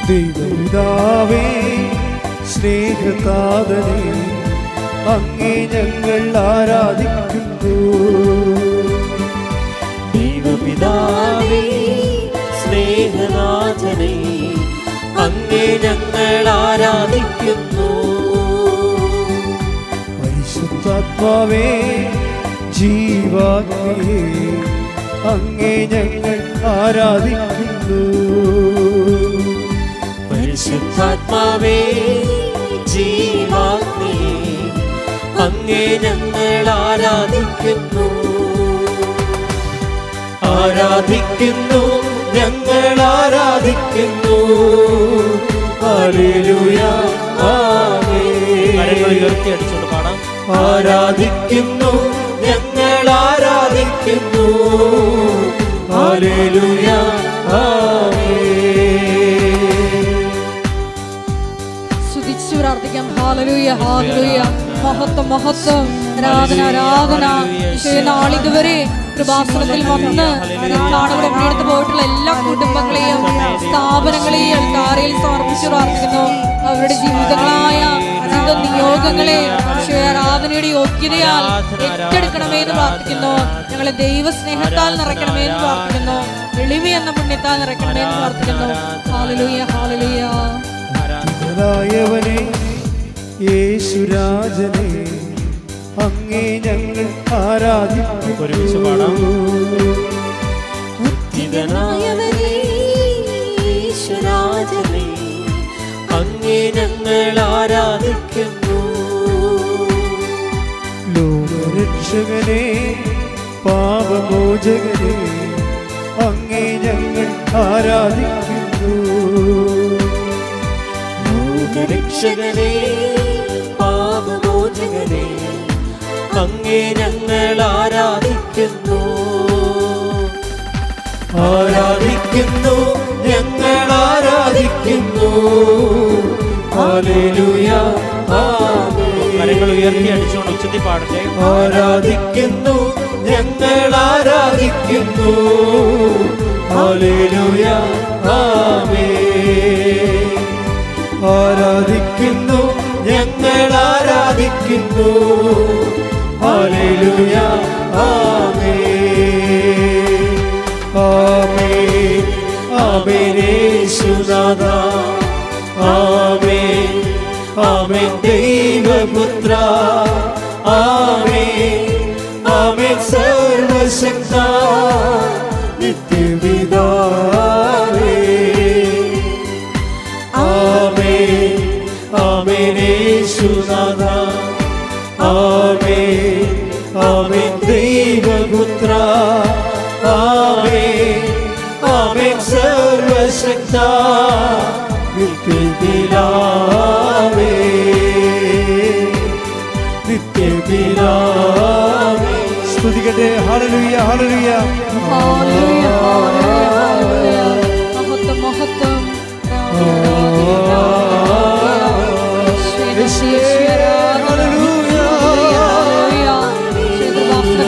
ദൈവപിതാവേ സ്നേഹതാതനേ, അങ്ങേ ഞങ്ങൾ ആരാധിക്കുന്നു. ദൈവപിതാവേ സ്നേഹനാഥനേ, അങ്ങേ ഞങ്ങൾ ആരാധിക്കുന്നു. പരിശുദ്ധാത്മാവേ ജീവാഗ്നിയേ, അങ്ങേ ഞങ്ങൾ ആരാധിക്കുന്നു. പരിശുദ്ധാത്മാവേ ജീവാഗ്നിയേ, അങ്ങേ ഞങ്ങൾ ആരാധിക്കുന്നു. ആരാധിക്കുന്നു, ഞങ്ങൾ ആരാധിക്കുന്നു. ഹല്ലേലൂയ ആമേൻ. കരങ്ങൾ ഉയർത്തി അടിച്ചുകൊണ്ട് പാടാം. ആരാധിക്കുന്നു, ഞങ്ങൾ ആരാധിക്കുന്നു. ഹല്ലേലൂയ ആമേൻ. സ്തുതിച്ചു പ്രാർത്ഥിക്കാം. ഹല്ലേലൂയ ഹല്ലേലൂയ. മഹത്വം മഹത്വം, ആരാധന ആരാധന. ഈശോയെ നാളിതുവരെ കൃപാസനത്തിൽ വന്ന് നാടുകളെ പണിയെടുത്ത് പോയിട്ടുള്ള എല്ലാ കുടുംബങ്ങളെയും സ്ഥാപനങ്ങളെയും കാറിൽ സമർപ്പിച്ച് പ്രാർത്ഥിക്കുന്നു. അവരുടെ ജീവിതങ്ങളായ ജീവിത നിയോഗങ്ങളെ ഈശോയെ ആരാധനയുടെ യോഗ്യതയാൽ ഏറ്റെടുക്കണമേ എന്ന് പ്രാർത്ഥിക്കുന്നു. ഞങ്ങളെ ദൈവസ്നേഹത്താൽ നിറയ്ക്കണമേ എന്ന് പ്രാർത്ഥിക്കുന്നു. എളിമ എന്ന പുണ്യത്താൽ നിറയ്ക്കണമേ എന്ന് പ്രാർത്ഥിക്കുന്നു. Hallelujah hallelujah. ായവനെ യേശുരാജനെ, അങ്ങേ ഞങ്ങൾ ആരാധിക്കുന്നു. ഉദ്ധിതനായവനേ യേശുരാജനേ, അങ്ങേ ഞങ്ങൾ ആരാധിക്കുന്നു. ലോകരക്ഷകനെ പാപമോചകനെ, അങ്ങേ ഞങ്ങൾ ആരാധിക്കുന്നു. ലോകരക്ഷകനേ പാപമോചകനേ, അങ്ങേ ഞങ്ങൾ ആരാധിക്കുന്നു. ആരാധിക്കുന്നു, ഞങ്ങൾ ആരാധിക്കുന്നു. ഹല്ലേലൂയ ആമേൻ. കരങ്ങൾ ഉയർത്തി അടിച്ചുകൊണ്ട് ഉച്ചത്തിൽ പാടട്ടെ. ആരാധിക്കുന്നു, ഞങ്ങൾ ആരാധിക്കുന്നു. ഹല്ലേലൂയ ആമേൻ. ആരാധിക്കുന്നു, ഞങ്ങൾ ആരാധിക്കുന്നു. ഹല്ലേലൂയ ആമേൻ. ആമേൻ ആമേൻ യേശുനാഥ. ആമേൻ ആമേൻ ദൈവപുത്ര. ആമേൻ ആമേൻ സർവശക്ത നിത്യപിതാവേ. ആമേൻ ആമേൻ യേശുനാഥ. ആമേൻ ആമേൻ ദൈവപുത്ര. ആമേൻ ആമേൻ സർവശക്ത നിത്യപിതാവേ. നിത്യപിതാവേ. സ്തുതിക്കട്ടെ. ഹല്ലേലൂയ ഹല്ലേലൂയ ഹല്ലേലൂയ ഹല്ലേലൂയ. മഹത്വം മഹത്വം.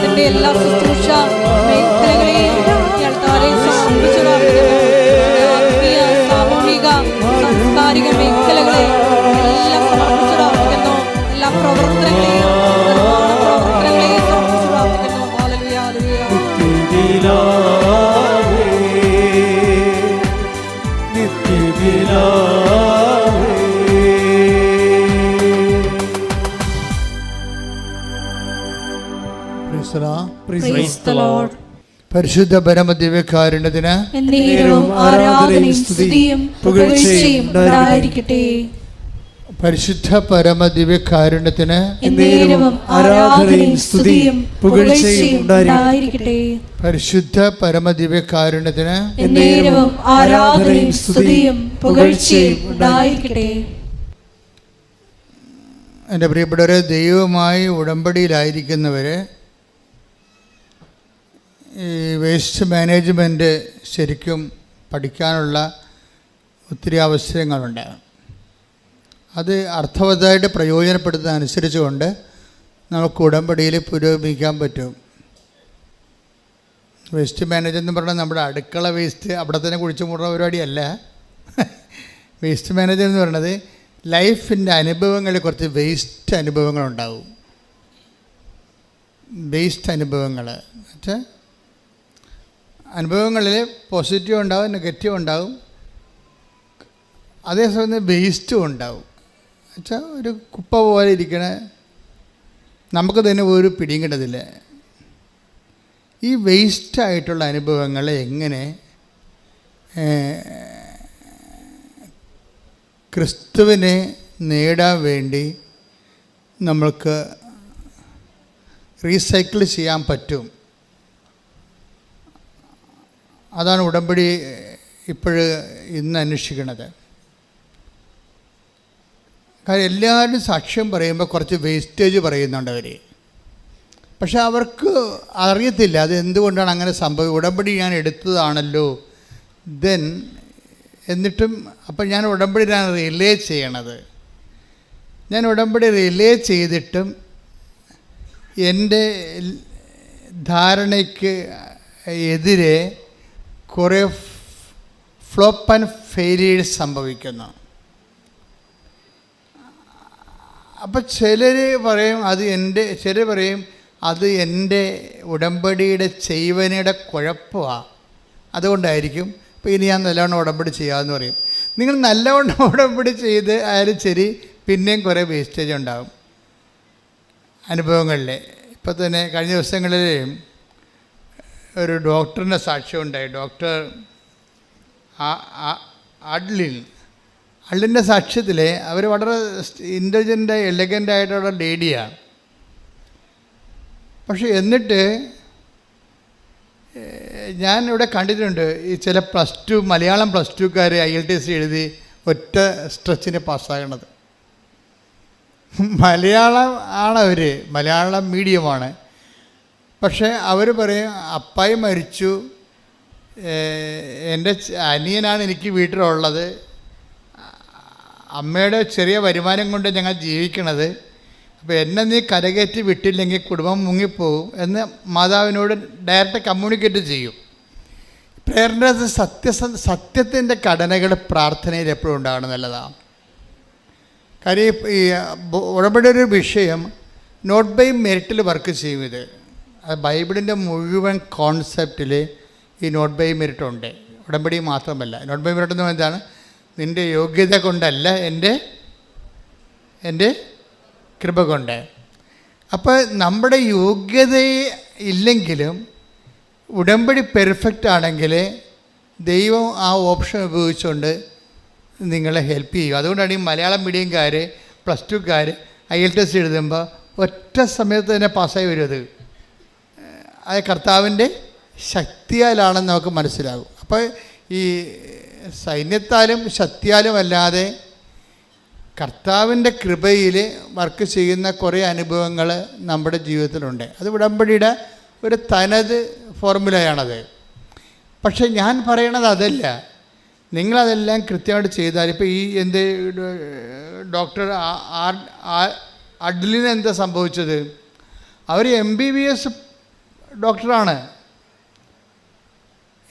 ത്തിന്റെ എല്ലാ ശുശ്രൂഷ മേഖലകളെയും സമർപ്പിച്ചു ആത്മീയ സാമൂഹിക സാംസ്കാരിക മേഖലകളെ എല്ലാം സമർപ്പിച്ചു പ്രാർത്ഥിക്കുന്നു. എല്ലാ പ്രവർത്തനങ്ങളെയും സമർപ്പിച്ചു പ്രാർത്ഥിക്കുന്നു. Hallelujah hallelujah. പരിശുദ്ധ പരമദിവ്യകാരുണ്യത്തിന് എന്നേരവും ആരാധനയും സ്തുതിയും പുകഴ്ചയും ഉണ്ടായിരിക്കട്ടെ. പരിശുദ്ധ പരമദിവ്യകാരുണ്യത്തിന് എന്നേരവും ആരാധനയും സ്തുതിയും പുകഴ്ചയും ഉണ്ടായിരിക്കട്ടെ. പരിശുദ്ധ പരമദിവ്യകാരുണ്യത്തിന് എന്നേരവും ആരാധനയും സ്തുതിയും പുകഴ്ചയും ഉണ്ടായിരിക്കട്ടെ. എൻ്റെ പ്രിയപ്പെട്ടവരെ, ദൈവവുമായി ഉടമ്പടിയിലായിരിക്കുന്നവരെ ഈ വേസ്റ്റ് മാനേജ്മെൻറ്റ് ശരിക്കും പഠിക്കാനുള്ള ഒത്തിരി അവസരങ്ങളുണ്ട്. അത് അർത്ഥവത്തായിട്ട് പ്രയോജനപ്പെടുത്തുന്ന അനുസരിച്ചുകൊണ്ട് നമുക്ക് ഉടമ്പടിയിൽ പുരോഗമിക്കാൻ പറ്റും. വേസ്റ്റ് മാനേജ് എന്ന് പറഞ്ഞാൽ നമ്മുടെ അടുക്കള വേസ്റ്റ് അവിടെ തന്നെ കുഴിച്ചു മൂടുന്ന പരിപാടിയല്ല. വേസ്റ്റ് മാനേജർ എന്ന് പറയുന്നത് ലൈഫിൻ്റെ അനുഭവങ്ങളിൽ കുറച്ച് വേസ്റ്റ് അനുഭവങ്ങളുണ്ടാവും. വേസ്റ്റ് അനുഭവങ്ങൾ വെച്ചാൽ അനുഭവങ്ങളിൽ പോസിറ്റീവ് ഉണ്ടാവും, നെഗറ്റീവ് ഉണ്ടാവും, അതേസമയം വേസ്റ്റും ഉണ്ടാവും. വെച്ചാൽ ഒരു കുപ്പ പോലെ ഇരിക്കണ നമുക്ക് തന്നെ ഒരു പിടിയും കിട്ടത്തില്ല. ഈ വേസ്റ്റായിട്ടുള്ള അനുഭവങ്ങളെ എങ്ങനെ ക്രിസ്തുവിനെ നേടാൻ വേണ്ടി നമ്മൾക്ക് റീസൈക്കിൾ ചെയ്യാൻ പറ്റും? അതാണ് ഉടമ്പടി ഇന്ന് അന്വേഷിക്കുന്നത്. കാര്യം എല്ലാവരും സാക്ഷ്യം പറയുമ്പോൾ കുറച്ച് വേസ്റ്റേജ് പറയുന്നുണ്ട് അവർ. പക്ഷെ അവർക്ക് അറിയത്തില്ല അത് എന്തുകൊണ്ടാണ് അങ്ങനെ സംഭവിച്ചത്. ഉടമ്പടി ഞാൻ എടുത്തതാണല്ലോ, ദെൻ എന്നിട്ടും അപ്പം ഞാൻ റിലേ ചെയ്യണത്. ഞാൻ ഉടമ്പടി റിലേ ചെയ്തിട്ടും എൻ്റെ ധാരണയ്ക്ക് എതിരെ കുറേ ഫ്ലോപ്പ് ആൻഡ് ഫെയിലിയേഴ്സ് സംഭവിക്കുന്നു. അപ്പം ചിലർ പറയും അത് എൻ്റെ ഉടമ്പടിയുടെ ചെയ്വനയുടെ കുഴപ്പമാണ്, അതുകൊണ്ടായിരിക്കും. അപ്പോൾ ഇനി ഞാൻ നല്ലവണ്ണം ഉടമ്പടി ചെയ്യാമെന്ന് പറയും. നിങ്ങൾ നല്ലവണ്ണം ഉടമ്പടി ചെയ്ത് ആയാലും ശരി, പിന്നെയും കുറേ വേസ്റ്റേജ് ഉണ്ടാകും അനുഭവങ്ങളിൽ. ഇപ്പം തന്നെ കഴിഞ്ഞ ദിവസങ്ങളിൽ ഒരു ഡോക്ടറിൻ്റെ സാക്ഷ്യമുണ്ടായി. ഡോക്ടർ അള്ളിൻ്റെ സാക്ഷ്യത്തിൽ അവർ വളരെ ഇൻ്റലിജൻ്റ് എലഗൻ്റായിട്ടുള്ള ലേഡിയാണ്. പക്ഷെ എന്നിട്ട് ഞാൻ ഇവിടെ കണ്ടിട്ടുണ്ട് ഈ ചില മലയാളം +2 IELTS എഴുതി ഒറ്റ സ്ട്രെച്ചിന് പാസ്സാകണത്. മലയാളം ആണ്, മലയാളം മീഡിയമാണ്. പക്ഷേ അവർ പറയും അപ്പായി മരിച്ചു, എൻ്റെ അനിയനാണ് എനിക്ക് വീട്ടിലുള്ളത്, അമ്മയുടെ ചെറിയ വരുമാനം കൊണ്ട് ഞങ്ങൾ ജീവിക്കണത്, അപ്പോൾ എന്നെ നീ കരകയറ്റി വിട്ടില്ലെങ്കിൽ കുടുംബം മുങ്ങിപ്പോകും എന്ന് മാതാവിനോട് ഡയറക്റ്റ് കമ്മ്യൂണിക്കേറ്റ് ചെയ്യും. പ്രേരണ സത്യത്തിൻ്റെ ഘടനകൾ പ്രാർത്ഥനയിൽ എപ്പോഴും ഉണ്ടാകണം എന്നുള്ളതാണ്. കാര്യം ഈ ഉടമ്പടി ഒരു വിഷയം നോട്ട് ബൈ മെറിറ്റിൽ വർക്ക് ചെയ്യും. ഇത് ബൈബിളിൻ്റെ മുഴുവൻ കോൺസെപ്റ്റിൽ ഈ നോട്ട് ബൈ മെറിറ്റ് ഉണ്ട്. ഉടമ്പടി മാത്രമല്ല. നോട്ട് ബൈ മെറിറ്റ് എന്ന് പറയുന്നത് എന്താണ്? നിൻ്റെ യോഗ്യത കൊണ്ടല്ല, എൻ്റെ കൃപ കൊണ്ട്. അപ്പോൾ നമ്മുടെ യോഗ്യത ഇല്ലെങ്കിലും ഉടമ്പടി പെർഫെക്റ്റ് ആണെങ്കിൽ ദൈവം ആ ഓപ്ഷൻ ഉപയോഗിച്ചുകൊണ്ട് നിങ്ങളെ ഹെൽപ്പ് ചെയ്യും. അതുകൊണ്ടാണ് ഈ മലയാളം മീഡിയംകാർ +2 IELTS എഴുതുമ്പോൾ ഒറ്റ സമയത്ത് തന്നെ പാസ്സായി വരും. അത് കർത്താവിൻ്റെ ശക്തിയാലാണെന്ന് നമുക്ക് മനസ്സിലാകും. അപ്പോൾ ഈ സൈന്യത്താലും ശക്തിയാലും അല്ലാതെ കർത്താവിൻ്റെ കൃപയിൽ വർക്ക് ചെയ്യുന്ന കുറേ അനുഭവങ്ങൾ നമ്മുടെ ജീവിതത്തിലുണ്ട്. അത് ഉടമ്പടിയുടെ ഒരു തനത് ഫോർമുലയാണത്. പക്ഷെ ഞാൻ പറയണത് അതല്ല. നിങ്ങളതെല്ലാം കൃത്യമായിട്ട് ചെയ്താൽ, ഇപ്പോൾ ഈ ഡോക്ടർ അഡ്ലിന് എന്താ സംഭവിച്ചത്? അവർ MBBS ഡോക്ടറാണ്.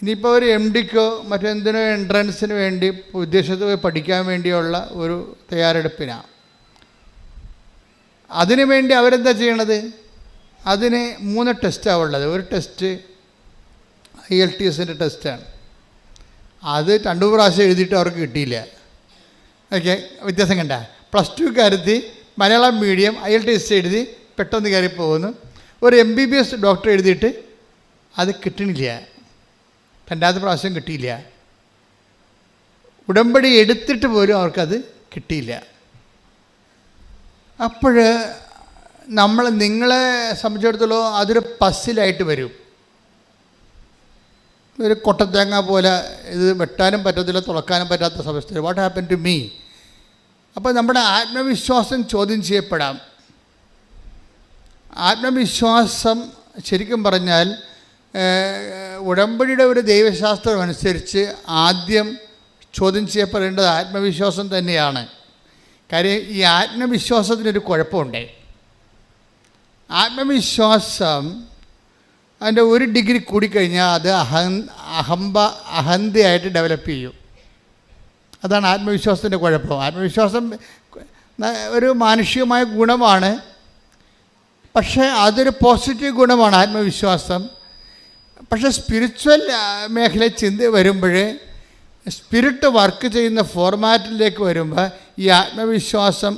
ഇനിയിപ്പോൾ ഒരു MDക്കോ മറ്റെന്തിനോ എൻട്രൻസിന് വേണ്ടി വിദേശത്ത് പോയി പഠിക്കാൻ വേണ്ടിയുള്ള ഒരു തയ്യാറെടുപ്പിനാണ്. അതിനു വേണ്ടി അവരെന്താ ചെയ്യണത്? അതിന് 3 ടെസ്റ്റാണ് ഉള്ളത്. ഒരു ടെസ്റ്റ് IELTSൻ്റെ ടെസ്റ്റാണ്. അത് 2 പ്രാവശ്യം എഴുതിയിട്ട് അവർക്ക് കിട്ടിയില്ല. ഓക്കെ, വ്യത്യാസം കണ്ട. +2 മലയാളം മീഡിയം IELTS എഴുതി പെട്ടെന്ന് കയറി പോകുന്നു. ഒരു MBBS ഡോക്ടർ എഴുതിയിട്ട് അത് കിട്ടണില്ല, 2ാമത്തെ പ്രാവശ്യം കിട്ടിയില്ല. ഉടമ്പടി എടുത്തിട്ട് പോലും അവർക്കത് കിട്ടിയില്ല. അപ്പോൾ നിങ്ങളെ സംബന്ധിച്ചിടത്തോളം അതൊരു പസിലായിട്ട് വരും. ഒരു കൊട്ടത്തേങ്ങ പോലെ ഇത് വെട്ടാനും പറ്റത്തില്ല, തുളക്കാനും പറ്റാത്ത അവസ്ഥ. What happen to me? അപ്പോൾ നമ്മുടെ ആത്മവിശ്വാസം ചോദ്യം ചെയ്യപ്പെടാം. ആത്മവിശ്വാസം ശരിക്കും പറഞ്ഞാൽ ഉടമ്പടിയുടെ ഒരു ദൈവശാസ്ത്രം അനുസരിച്ച് ആദ്യം ചോദ്യം ചെയ്യപ്പെടേണ്ടത് ആത്മവിശ്വാസം തന്നെയാണ്. കാര്യം ഈ ആത്മവിശ്വാസത്തിനൊരു കുഴപ്പമുണ്ട്. ആത്മവിശ്വാസം അതിൻ്റെ 1 ഡിഗ്രി കൂടിക്കഴിഞ്ഞാൽ അത് അഹന്തയായിട്ട് ഡെവലപ്പ് ചെയ്യും. അതാണ് ആത്മവിശ്വാസത്തിൻ്റെ കുഴപ്പം. ആത്മവിശ്വാസം ഒരു മാനുഷികമായ ഗുണമാണ്, പക്ഷേ അതൊരു പോസിറ്റീവ് ഗുണമാണ് ആത്മവിശ്വാസം. പക്ഷേ സ്പിരിച്വൽ മേഖലയിൽ ചിന്ത വരുമ്പോൾ, സ്പിരിറ്റ് വർക്ക് ചെയ്യുന്ന ഫോർമാറ്റിലേക്ക് വരുമ്പോൾ ഈ ആത്മവിശ്വാസം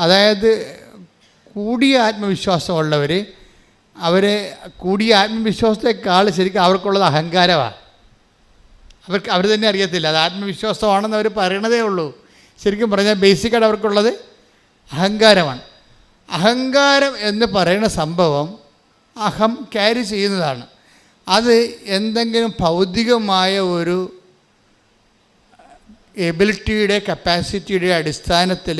അതായത് കൂടിയ ആത്മവിശ്വാസമുള്ളവർ, കൂടിയ ആത്മവിശ്വാസത്തെക്കാൾ ശരിക്കും അവർക്കുള്ളത് അഹങ്കാരമാണ്. അവർ തന്നെ അറിയത്തില്ല അത് ആത്മവിശ്വാസമാണെന്ന് അവർ പറയണതേ ഉള്ളൂ. ശരിക്കും പറഞ്ഞാൽ ബേസിക്കായിട്ട് അവർക്കുള്ളത് അഹങ്കാരമാണ്. അഹങ്കാരം എന്ന് പറയുന്ന സംഭവം അഹം ക്യാരി ചെയ്യുന്നതാണ്. അത് എന്തെങ്കിലും ഭൗതികമായ ഒരു എബിലിറ്റിയുടെ കപ്പാസിറ്റിയുടെ അടിസ്ഥാനത്തിൽ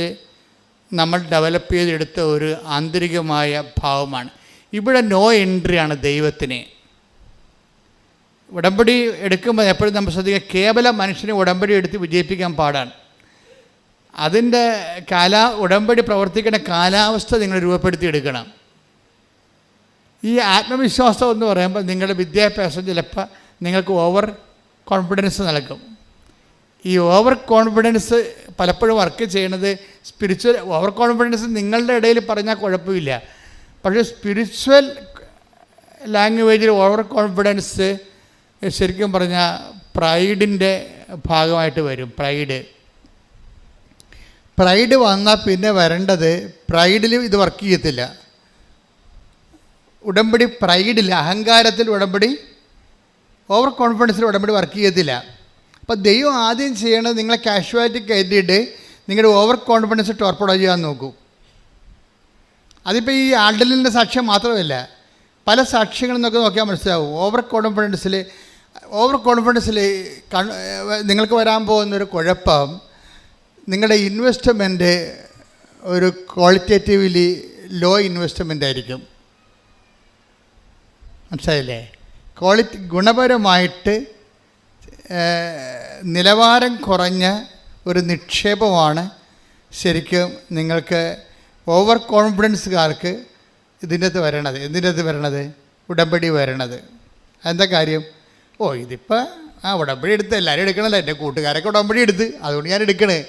നമ്മൾ ഡെവലപ്പ് ചെയ്തെടുത്ത ഒരു ആന്തരികമായ ഭാവമാണ്. ഇവിടെ നോ എൻട്രിയാണ് ദൈവത്തിന്. ഉടമ്പടി എടുക്കുമ്പോൾ എപ്പോഴും നമ്മൾ ശ്രദ്ധിക്കുക, കേവല മനുഷ്യനെ ഉടമ്പടി എടുത്ത് വിജയിപ്പിക്കാൻ പാടാണ്. അതിൻ്റെ ഉടമ്പടി പ്രവർത്തിക്കുന്ന കാലാവസ്ഥ നിങ്ങൾ രൂപപ്പെടുത്തി എടുക്കണം. ഈ ആത്മവിശ്വാസം എന്ന് പറയുമ്പോൾ നിങ്ങളുടെ വിദ്യാഭ്യാസം ചിലപ്പോൾ നിങ്ങൾക്ക് ഓവർ കോൺഫിഡൻസ് നൽകും. ഈ ഓവർ കോൺഫിഡൻസ് പലപ്പോഴും വർക്ക് ചെയ്യണത് സ്പിരിച്വൽ ഓവർ കോൺഫിഡൻസ് നിങ്ങളുടെ ഇടയിൽ പറഞ്ഞാൽ കുഴപ്പമില്ല. പക്ഷേ സ്പിരിച്വൽ ലാംഗ്വേജിൽ ഓവർ കോൺഫിഡൻസ് ശരിക്കും പറഞ്ഞാൽ പ്രൈഡിൻ്റെ ഭാഗമായിട്ട് വരും. പ്രൈഡ് വന്നാൽ പിന്നെ വരേണ്ടത്, പ്രൈഡിൽ ഇത് വർക്ക് ചെയ്യത്തില്ല. ഉടമ്പടി പ്രൈഡിൽ, അഹങ്കാരത്തിൽ ഉടമ്പടി, ഓവർ കോൺഫിഡൻസിൽ ഉടമ്പടി വർക്ക് ചെയ്യത്തില്ല. അപ്പോൾ ദൈവം ആദ്യം ചെയ്യണത് നിങ്ങളെ കാഷ്വാലിറ്റി കയറ്റിയിട്ട് നിങ്ങളുടെ ഓവർ കോൺഫിഡൻസ് ടോർപ്പഡോ ചെയ്യാൻ നോക്കൂ. അതിപ്പോൾ ഈ ആൾഡലിൻ്റെ സാക്ഷ്യം മാത്രമല്ല, പല സാക്ഷ്യങ്ങളും നോക്കിയാൽ മനസ്സിലാവും. ഓവർ കോൺഫിഡൻസിൽ നിങ്ങൾക്ക് വരാൻ പോകുന്നൊരു കുഴപ്പം, നിങ്ങളുടെ ഇൻവെസ്റ്റ്മെൻറ്റ് ഒരു ക്വാളിറ്റേറ്റീവ്ലി ലോ ഇൻവെസ്റ്റ്മെൻ്റ് ആയിരിക്കും. മനസ്സിലായില്ലേ? ഗുണപരമായിട്ട് നിലവാരം കുറഞ്ഞ ഒരു നിക്ഷേപമാണ് ശരിക്കും നിങ്ങൾക്ക് ഓവർ കോൺഫിഡൻസുകാർക്ക് ഇതിൻ്റെ അകത്ത് വരണത് ഉടമ്പടി വരണത്. എന്താ കാര്യം? ഇതിപ്പോൾ ഉടമ്പടി എടുത്ത് എല്ലാവരും എടുക്കണമല്ലോ, എൻ്റെ കൂട്ടുകാരൊക്കെ ഉടമ്പടി എടുത്ത്, അതുകൊണ്ട് ഞാൻ എടുക്കണേ.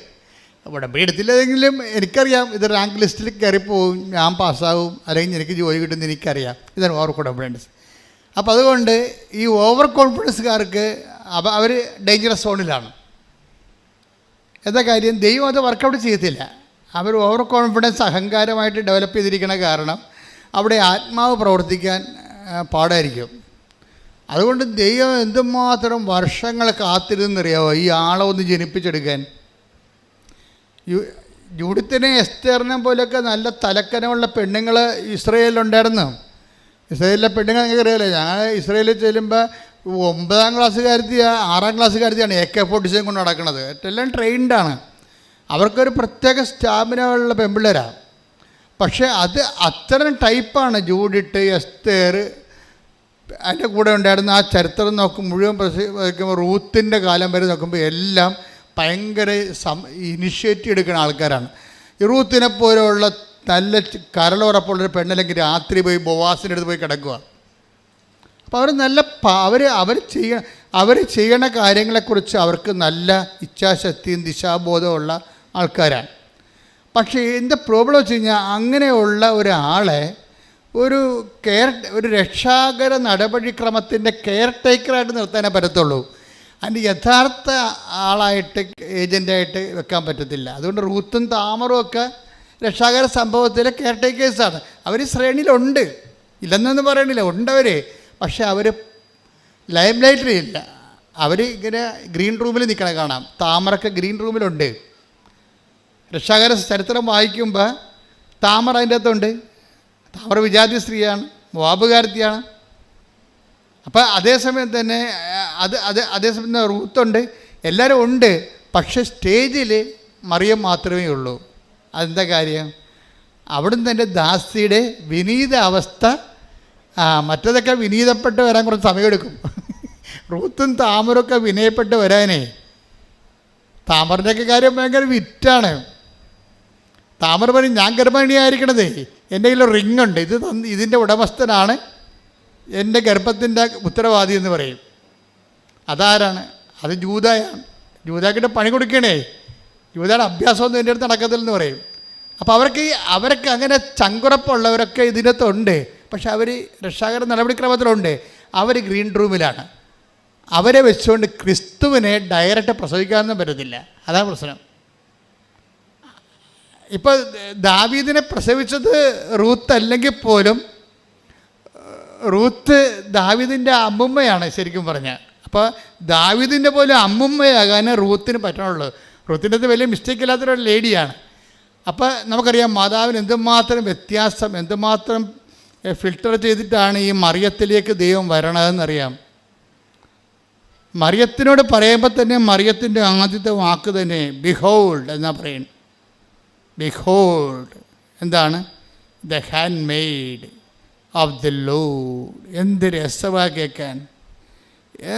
ഉടമ്പടി എടുത്തില്ലെങ്കിലും എനിക്കറിയാം ഇത് റാങ്ക് ലിസ്റ്റിൽ കയറിപ്പോവും, ഞാൻ പാസ്സാവും, അല്ലെങ്കിൽ എനിക്ക് ജോലി കിട്ടുമെന്ന് എനിക്കറിയാം. ഇതാണ് ഓവർ കോൺഫിഡൻസ്. അപ്പോൾ അതുകൊണ്ട് ഈ ഓവർ കോൺഫിഡൻസുകാർക്ക് അവർ ഡേഞ്ചറസ് സോണിലാണ്. എന്താ കാര്യം? ദൈവം അത് വർക്കൗട്ട് ചെയ്യത്തില്ല. അവർ ഓവർ കോൺഫിഡൻസ് അഹങ്കാരമായിട്ട് ഡെവലപ്പ് ചെയ്തിരിക്കണ കാരണം അവിടെ ആത്മാവ് പ്രവർത്തിക്കാൻ പാടായിരിക്കും. അതുകൊണ്ട് ദൈവം എന്തുമാത്രം വർഷങ്ങൾ കാത്തിരുന്നറിയാമോ ഈ ആളെ ഒന്ന് ജനിപ്പിച്ചെടുക്കാൻ. ജൂഡിത്തിനെ എസ്തേറിനെ പോലെയൊക്കെ നല്ല തലക്കനമുള്ള പെണ്ണുങ്ങൾ ഇസ്രയേലിലുണ്ടായിരുന്നു. ഇസ്രയേലിലെ പെണ്ണുങ്ങൾ നിങ്ങൾക്ക് അറിയാമല്ലോ. ഞങ്ങൾ ഇസ്രയേലിൽ ചെല്ലുമ്പോൾ 9ാം ക്ലാസ്സുകാരത്തി 6ാം ക്ലാസ്സുകാരത്തിയാണ് AK-47 കൊണ്ട് നടക്കുന്നത്. എല്ലാം ട്രെയിൻഡാണ്. അവർക്കൊരു പ്രത്യേക സ്റ്റാമിന ഉള്ള പെൺപിള്ളേരാണ്. പക്ഷേ അത് അത്തരം ടൈപ്പാണ് ജൂഡിറ്റ്, എസ്തേർ. അതിൻ്റെ കൂടെ ഉണ്ടായിരുന്ന ആ ചരിത്രം മുഴുവൻ റൂത്തിൻ്റെ കാലം വരെ നോക്കുമ്പോൾ എല്ലാം ഭയങ്കര ഇനിഷ്യേറ്റീവ് എടുക്കുന്ന ആൾക്കാരാണ്. ഈ റൂത്തിനെ പോലെയുള്ള നല്ല കരളുറപ്പുള്ളൊരു പെണ്ണല്ലെങ്കിൽ രാത്രി പോയി ബോവാസിൻ്റെ അടുത്ത് പോയി കിടക്കുക. അപ്പോൾ അവർ ചെയ്യണ കാര്യങ്ങളെക്കുറിച്ച് അവർക്ക് നല്ല ഇച്ഛാശക്തിയും ദിശാബോധമുള്ള ആൾക്കാരാണ്. പക്ഷേ എൻ്റെ പ്രോബ്ലം വെച്ച് കഴിഞ്ഞാൽ അങ്ങനെയുള്ള ഒരാളെ ഒരു രക്ഷാകര നടപടിക്രമത്തിൻ്റെ കെയർ ടേക്കറായിട്ട് നിർത്താനേ പറ്റത്തുള്ളൂ. അതിൻ്റെ യഥാർത്ഥ ആളായിട്ട് ഏജൻ്റായിട്ട് വെക്കാൻ പറ്റത്തില്ല. അതുകൊണ്ട് റൂത്തും താമറും ഒക്കെ രക്ഷാകര സംഭവത്തിലെ കെയർ ടേക്കേഴ്സാണ്. അവർ ശ്രേണിയിലുണ്ട്, ഇല്ലെന്നൊന്നും പറയണില്ല, ഉണ്ടവർ. പക്ഷേ അവർ ലൈം ലൈറ്റിലില്ല. അവർ ഇങ്ങനെ ഗ്രീൻ റൂമിൽ നിൽക്കണ കാണാം. താമറൊക്കെ ഗ്രീൻ റൂമിലുണ്ട്. രക്ഷാകര ചരിത്രം വായിക്കുമ്പോൾ താമറ അതിൻ്റെ അകത്തുണ്ട്. താമറ വിജാതി സ്ത്രീയാണ്, മോവാബുകാരത്തിയാണ്. അപ്പോൾ അതേസമയം തന്നെ അതേസമയം തന്നെ റൂത്തുണ്ട്, എല്ലാവരും ഉണ്ട്. പക്ഷേ സ്റ്റേജിൽ മറിയം മാത്രമേ ഉള്ളൂ. അതെന്താ കാര്യം? അവിടുന്ന് തന്നെ ദാസിയുടെ വിനീത അവസ്ഥ. മറ്റതൊക്കെ വിനീതപ്പെട്ട് വരാൻ കുറച്ച് സമയമെടുക്കും. റൂത്തും താമരൊക്കെ വിനയപ്പെട്ട് വരാനേ. താമറിൻ്റെയൊക്കെ കാര്യം ഭയങ്കര വിറ്റാണ്. താമര പറയും, ഞാൻ ഗർഭിണിയായിരിക്കണതേ, എൻ്റെ കയ്യിൽ റിങ് ഉണ്ട്, ഇതിൻ്റെ ഉടമസ്ഥനാണ് എൻ്റെ ഗർഭത്തിൻ്റെ ഉത്തരവാദി എന്ന് പറയും. അതാരാണ്? അത് ജൂദയാണ്. യൂദാക്കിട്ട് പണി കൊടുക്കണേ. യൂദയുടെ അഭ്യാസമൊന്നും എൻ്റെ അടുത്ത് നടക്കത്തില്ലെന്ന് പറയും. അപ്പോൾ അവർക്ക് അങ്ങനെ ചങ്കുറപ്പുള്ളവരൊക്കെ ഇതിനകത്തുണ്ട്. പക്ഷെ അവർ രക്ഷാകര നടപടിക്രമത്തിലുണ്ട്. അവർ ഗ്രീൻ റൂമിലാണ്. അവരെ വെച്ചുകൊണ്ട് ക്രിസ്തുവിനെ ഡയറക്റ്റ് പ്രസവിക്കാനൊന്നും പറ്റത്തില്ല. അതാണ് പ്രശ്നം. ഇപ്പോൾ ദാവീദിനെ പ്രസവിച്ചത് റൂത്ത് അല്ലെങ്കിൽ പോലും റൂത്ത് ദാവീദിൻ്റെ അമ്മുമ്മയാണ് ശരിക്കും പറഞ്ഞാൽ. അപ്പോൾ ദാവീദിൻ്റെ പോലും അമ്മുമ്മയാകാൻ റൂത്തിന് പറ്റണുള്ളൂ. റൂത്തിൻ്റെ അത് വലിയ മിസ്റ്റേക്ക് ഇല്ലാത്തൊരു ലേഡിയാണ്. അപ്പോൾ നമുക്കറിയാം മാതാവിന് എന്തുമാത്രം വ്യത്യാസം, എന്തുമാത്രം ഫിൽട്ടർ ചെയ്തിട്ടാണ് ഈ മറിയത്തിലേക്ക് ദൈവം വരണതെന്നറിയാം. മറിയത്തിനോട് പറയുമ്പോൾ തന്നെ മറിയത്തിൻ്റെ ആദ്യത്തെ വാക്ക് തന്നെ ബിഹോൾഡ് എന്നാ പറയുന്നത്. ബിഹോൾഡ് എന്താണ്? The hand made of the Lord. എന്തൊരു രസമാണ് കേൾക്കാൻ,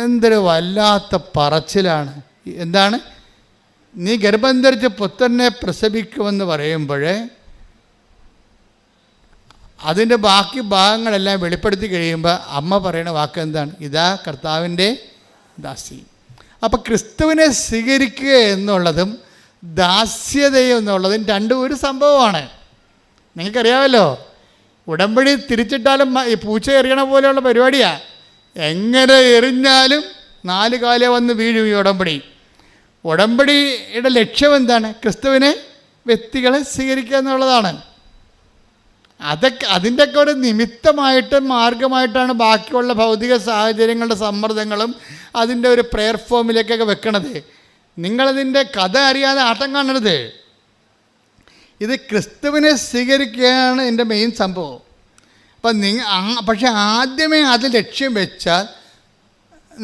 എന്തൊരു വല്ലാത്ത പറച്ചിലാണ്. എന്താണ്? നീ ഗർഭം ധരിച്ച് പുത്രനെ പ്രസവിക്കുമെന്ന് പറയുമ്പോൾ അതിൻ്റെ ബാക്കി ഭാഗങ്ങളെല്ലാം വെളിപ്പെടുത്തി കഴിയുമ്പോൾ അമ്മ പറയുന്ന വാക്ക് എന്താണ്? ഇതാ കർത്താവിൻ്റെ ദാസി. അപ്പം ക്രിസ്തുവിനെ സ്വീകരിക്കുക എന്നുള്ളതും ദാസ്യതയും എന്നുള്ളതും രണ്ടും ഒരു സംഭവമാണ്. നിങ്ങൾക്കറിയാമല്ലോ, ഉടമ്പടി തിരിച്ചിട്ടാലും ഈ പൂച്ച എറിയണ പോലെയുള്ള പരിപാടിയാണ്. എങ്ങനെ എറിഞ്ഞാലും 4 കാലേ വന്ന് വീഴും ഈ ഉടമ്പടി. ഉടമ്പടിയുടെ ലക്ഷ്യം എന്താണ്? ക്രിസ്തുവിനെ വ്യക്തികളെ സ്വീകരിക്കുക എന്നുള്ളതാണ്. അതിൻ്റെയൊക്കെ ഒരു നിമിത്തമായിട്ട് മാർഗമായിട്ടാണ് ബാക്കിയുള്ള ഭൗതിക സാഹചര്യങ്ങളുടെ സമ്മർദ്ദങ്ങളും അതിൻ്റെ ഒരു പ്രെയർ ഫോമിലേക്കൊക്കെ വെക്കണത്. നിങ്ങളതിൻ്റെ കഥ അറിയാതെ ആട്ടം കാണരുത്. ഇത് ക്രിസ്തുവിനെ സ്വീകരിക്കുകയാണ് എൻ്റെ മെയിൻ സംഭവം. അപ്പം പക്ഷെ ആദ്യമേ അത് ലക്ഷ്യം വെച്ചാൽ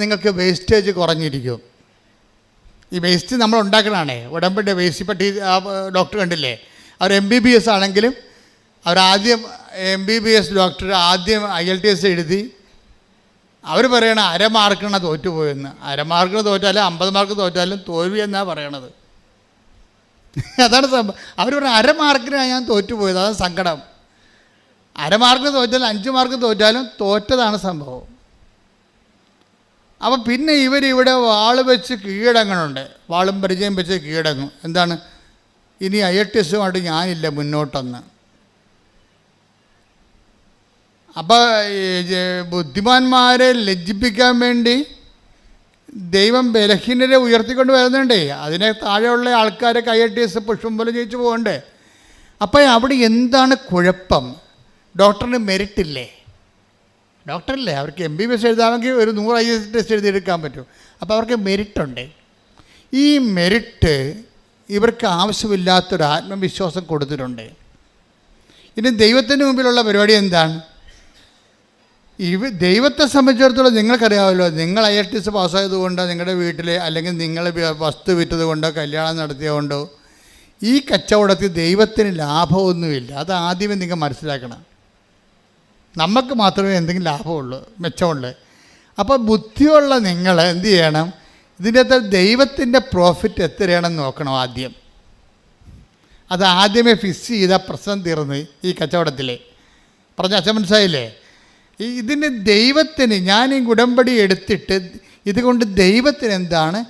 നിങ്ങൾക്ക് വേസ്റ്റേജ് കുറഞ്ഞിരിക്കും. ഈ വേസ്റ്റ് നമ്മൾ ഉണ്ടാക്കണതാണേ, ഉടമ്പടി വേസ്റ്റ്. ഇപ്പം ഡോക്ടർ കണ്ടില്ലേ, അവർ MBBS ആണെങ്കിലും അവരാദ്യം MBBS ഡോക്ടർ ആദ്യം IELTS എഴുതി അവർ പറയണ 1/2 മാർക്കിനാണ് തോറ്റുപോയെന്ന്. 1/2 മാർക്കിന് തോറ്റാലും 50 മാർക്ക് തോറ്റാലും തോൽവി എന്നാണ് പറയണത്. അതാണ് സംഭവം. അവർ പറഞ്ഞ 1/2 മാർക്കിനാണ് ഞാൻ തോറ്റുപോയത്, അതാണ് സങ്കടം. 1/2 മാർക്കിന് തോറ്റാലും 5 മാർക്ക് തോറ്റാലും തോറ്റതാണ് സംഭവം. അപ്പം പിന്നെ ഇവരിവിടെ വാള് വെച്ച് കീഴടങ്ങണുണ്ട്, വാളും പരിചയം വെച്ച് കീഴടങ്ങും. എന്താണ്? ഇനി IELTSമായിട്ട് ഞാനില്ല മുന്നോട്ടെന്ന്. അപ്പോൾ ബുദ്ധിമാന്മാരെ ലജ്ജിപ്പിക്കാൻ വേണ്ടി ദൈവം ബലഹീനരെ ഉയർത്തിക്കൊണ്ട് വരുന്നുണ്ടേ. അതിനെ താഴെയുള്ള ആൾക്കാരൊക്കെ IELTS പുഷ്പം പോലെ ജയിച്ചു പോകണ്ടേ. അപ്പോൾ അവിടെ എന്താണ് കുഴപ്പം? ഡോക്ടറിന് മെറിറ്റില്ലേ? ഡോക്ടറല്ലേ, അവർക്ക് MBBS എഴുതാമെങ്കിൽ ഒരു 100 IELTS എഴുതിയെടുക്കാൻ പറ്റും. അപ്പോൾ അവർക്ക് മെറിറ്റുണ്ട്. ഈ മെറിറ്റ് ഇവർക്ക് ആവശ്യമില്ലാത്തൊരു ആത്മവിശ്വാസം കൊടുത്തിട്ടുണ്ട്. ഇനി ദൈവത്തിന് മുമ്പിലുള്ള പരിപാടി എന്താണ്? ദൈവത്തെ സംബന്ധിച്ചിടത്തോളം നിങ്ങൾക്കറിയാമല്ലോ, നിങ്ങൾ IELTS പാസ്സായതുകൊണ്ടോ നിങ്ങളുടെ വീട്ടിൽ അല്ലെങ്കിൽ നിങ്ങൾ വസ്തു വിറ്റത് കൊണ്ടോ കല്യാണം നടത്തിയതുകൊണ്ടോ ഈ കച്ചവടത്തിൽ ദൈവത്തിന് ലാഭമൊന്നുമില്ല. അത് ആദ്യമേ നിങ്ങൾ മനസ്സിലാക്കണം. നമുക്ക് മാത്രമേ എന്തെങ്കിലും ലാഭമുള്ളൂ, മെച്ചമുള്ളൂ. അപ്പോൾ ബുദ്ധിയുള്ള നിങ്ങൾ എന്ത് ചെയ്യണം? ഇതിൻ്റെ അകത്ത് ദൈവത്തിൻ്റെ പ്രോഫിറ്റ് എത്രയാണെന്ന് നോക്കണം ആദ്യം. അത് ആദ്യമേ ഫിക്സ് ചെയ്താൽ പ്രശ്നം തീർന്ന് ഈ കച്ചവടത്തിൽ. പറഞ്ഞ അച്ഛൻ മനസ്സിലായില്ലേ? ഇതിന് ദൈവത്തിന് ഞാൻ ഈ ഉടമ്പടി എടുത്തിട്ട് ഇതുകൊണ്ട് ദൈവത്തിന് എന്താണ്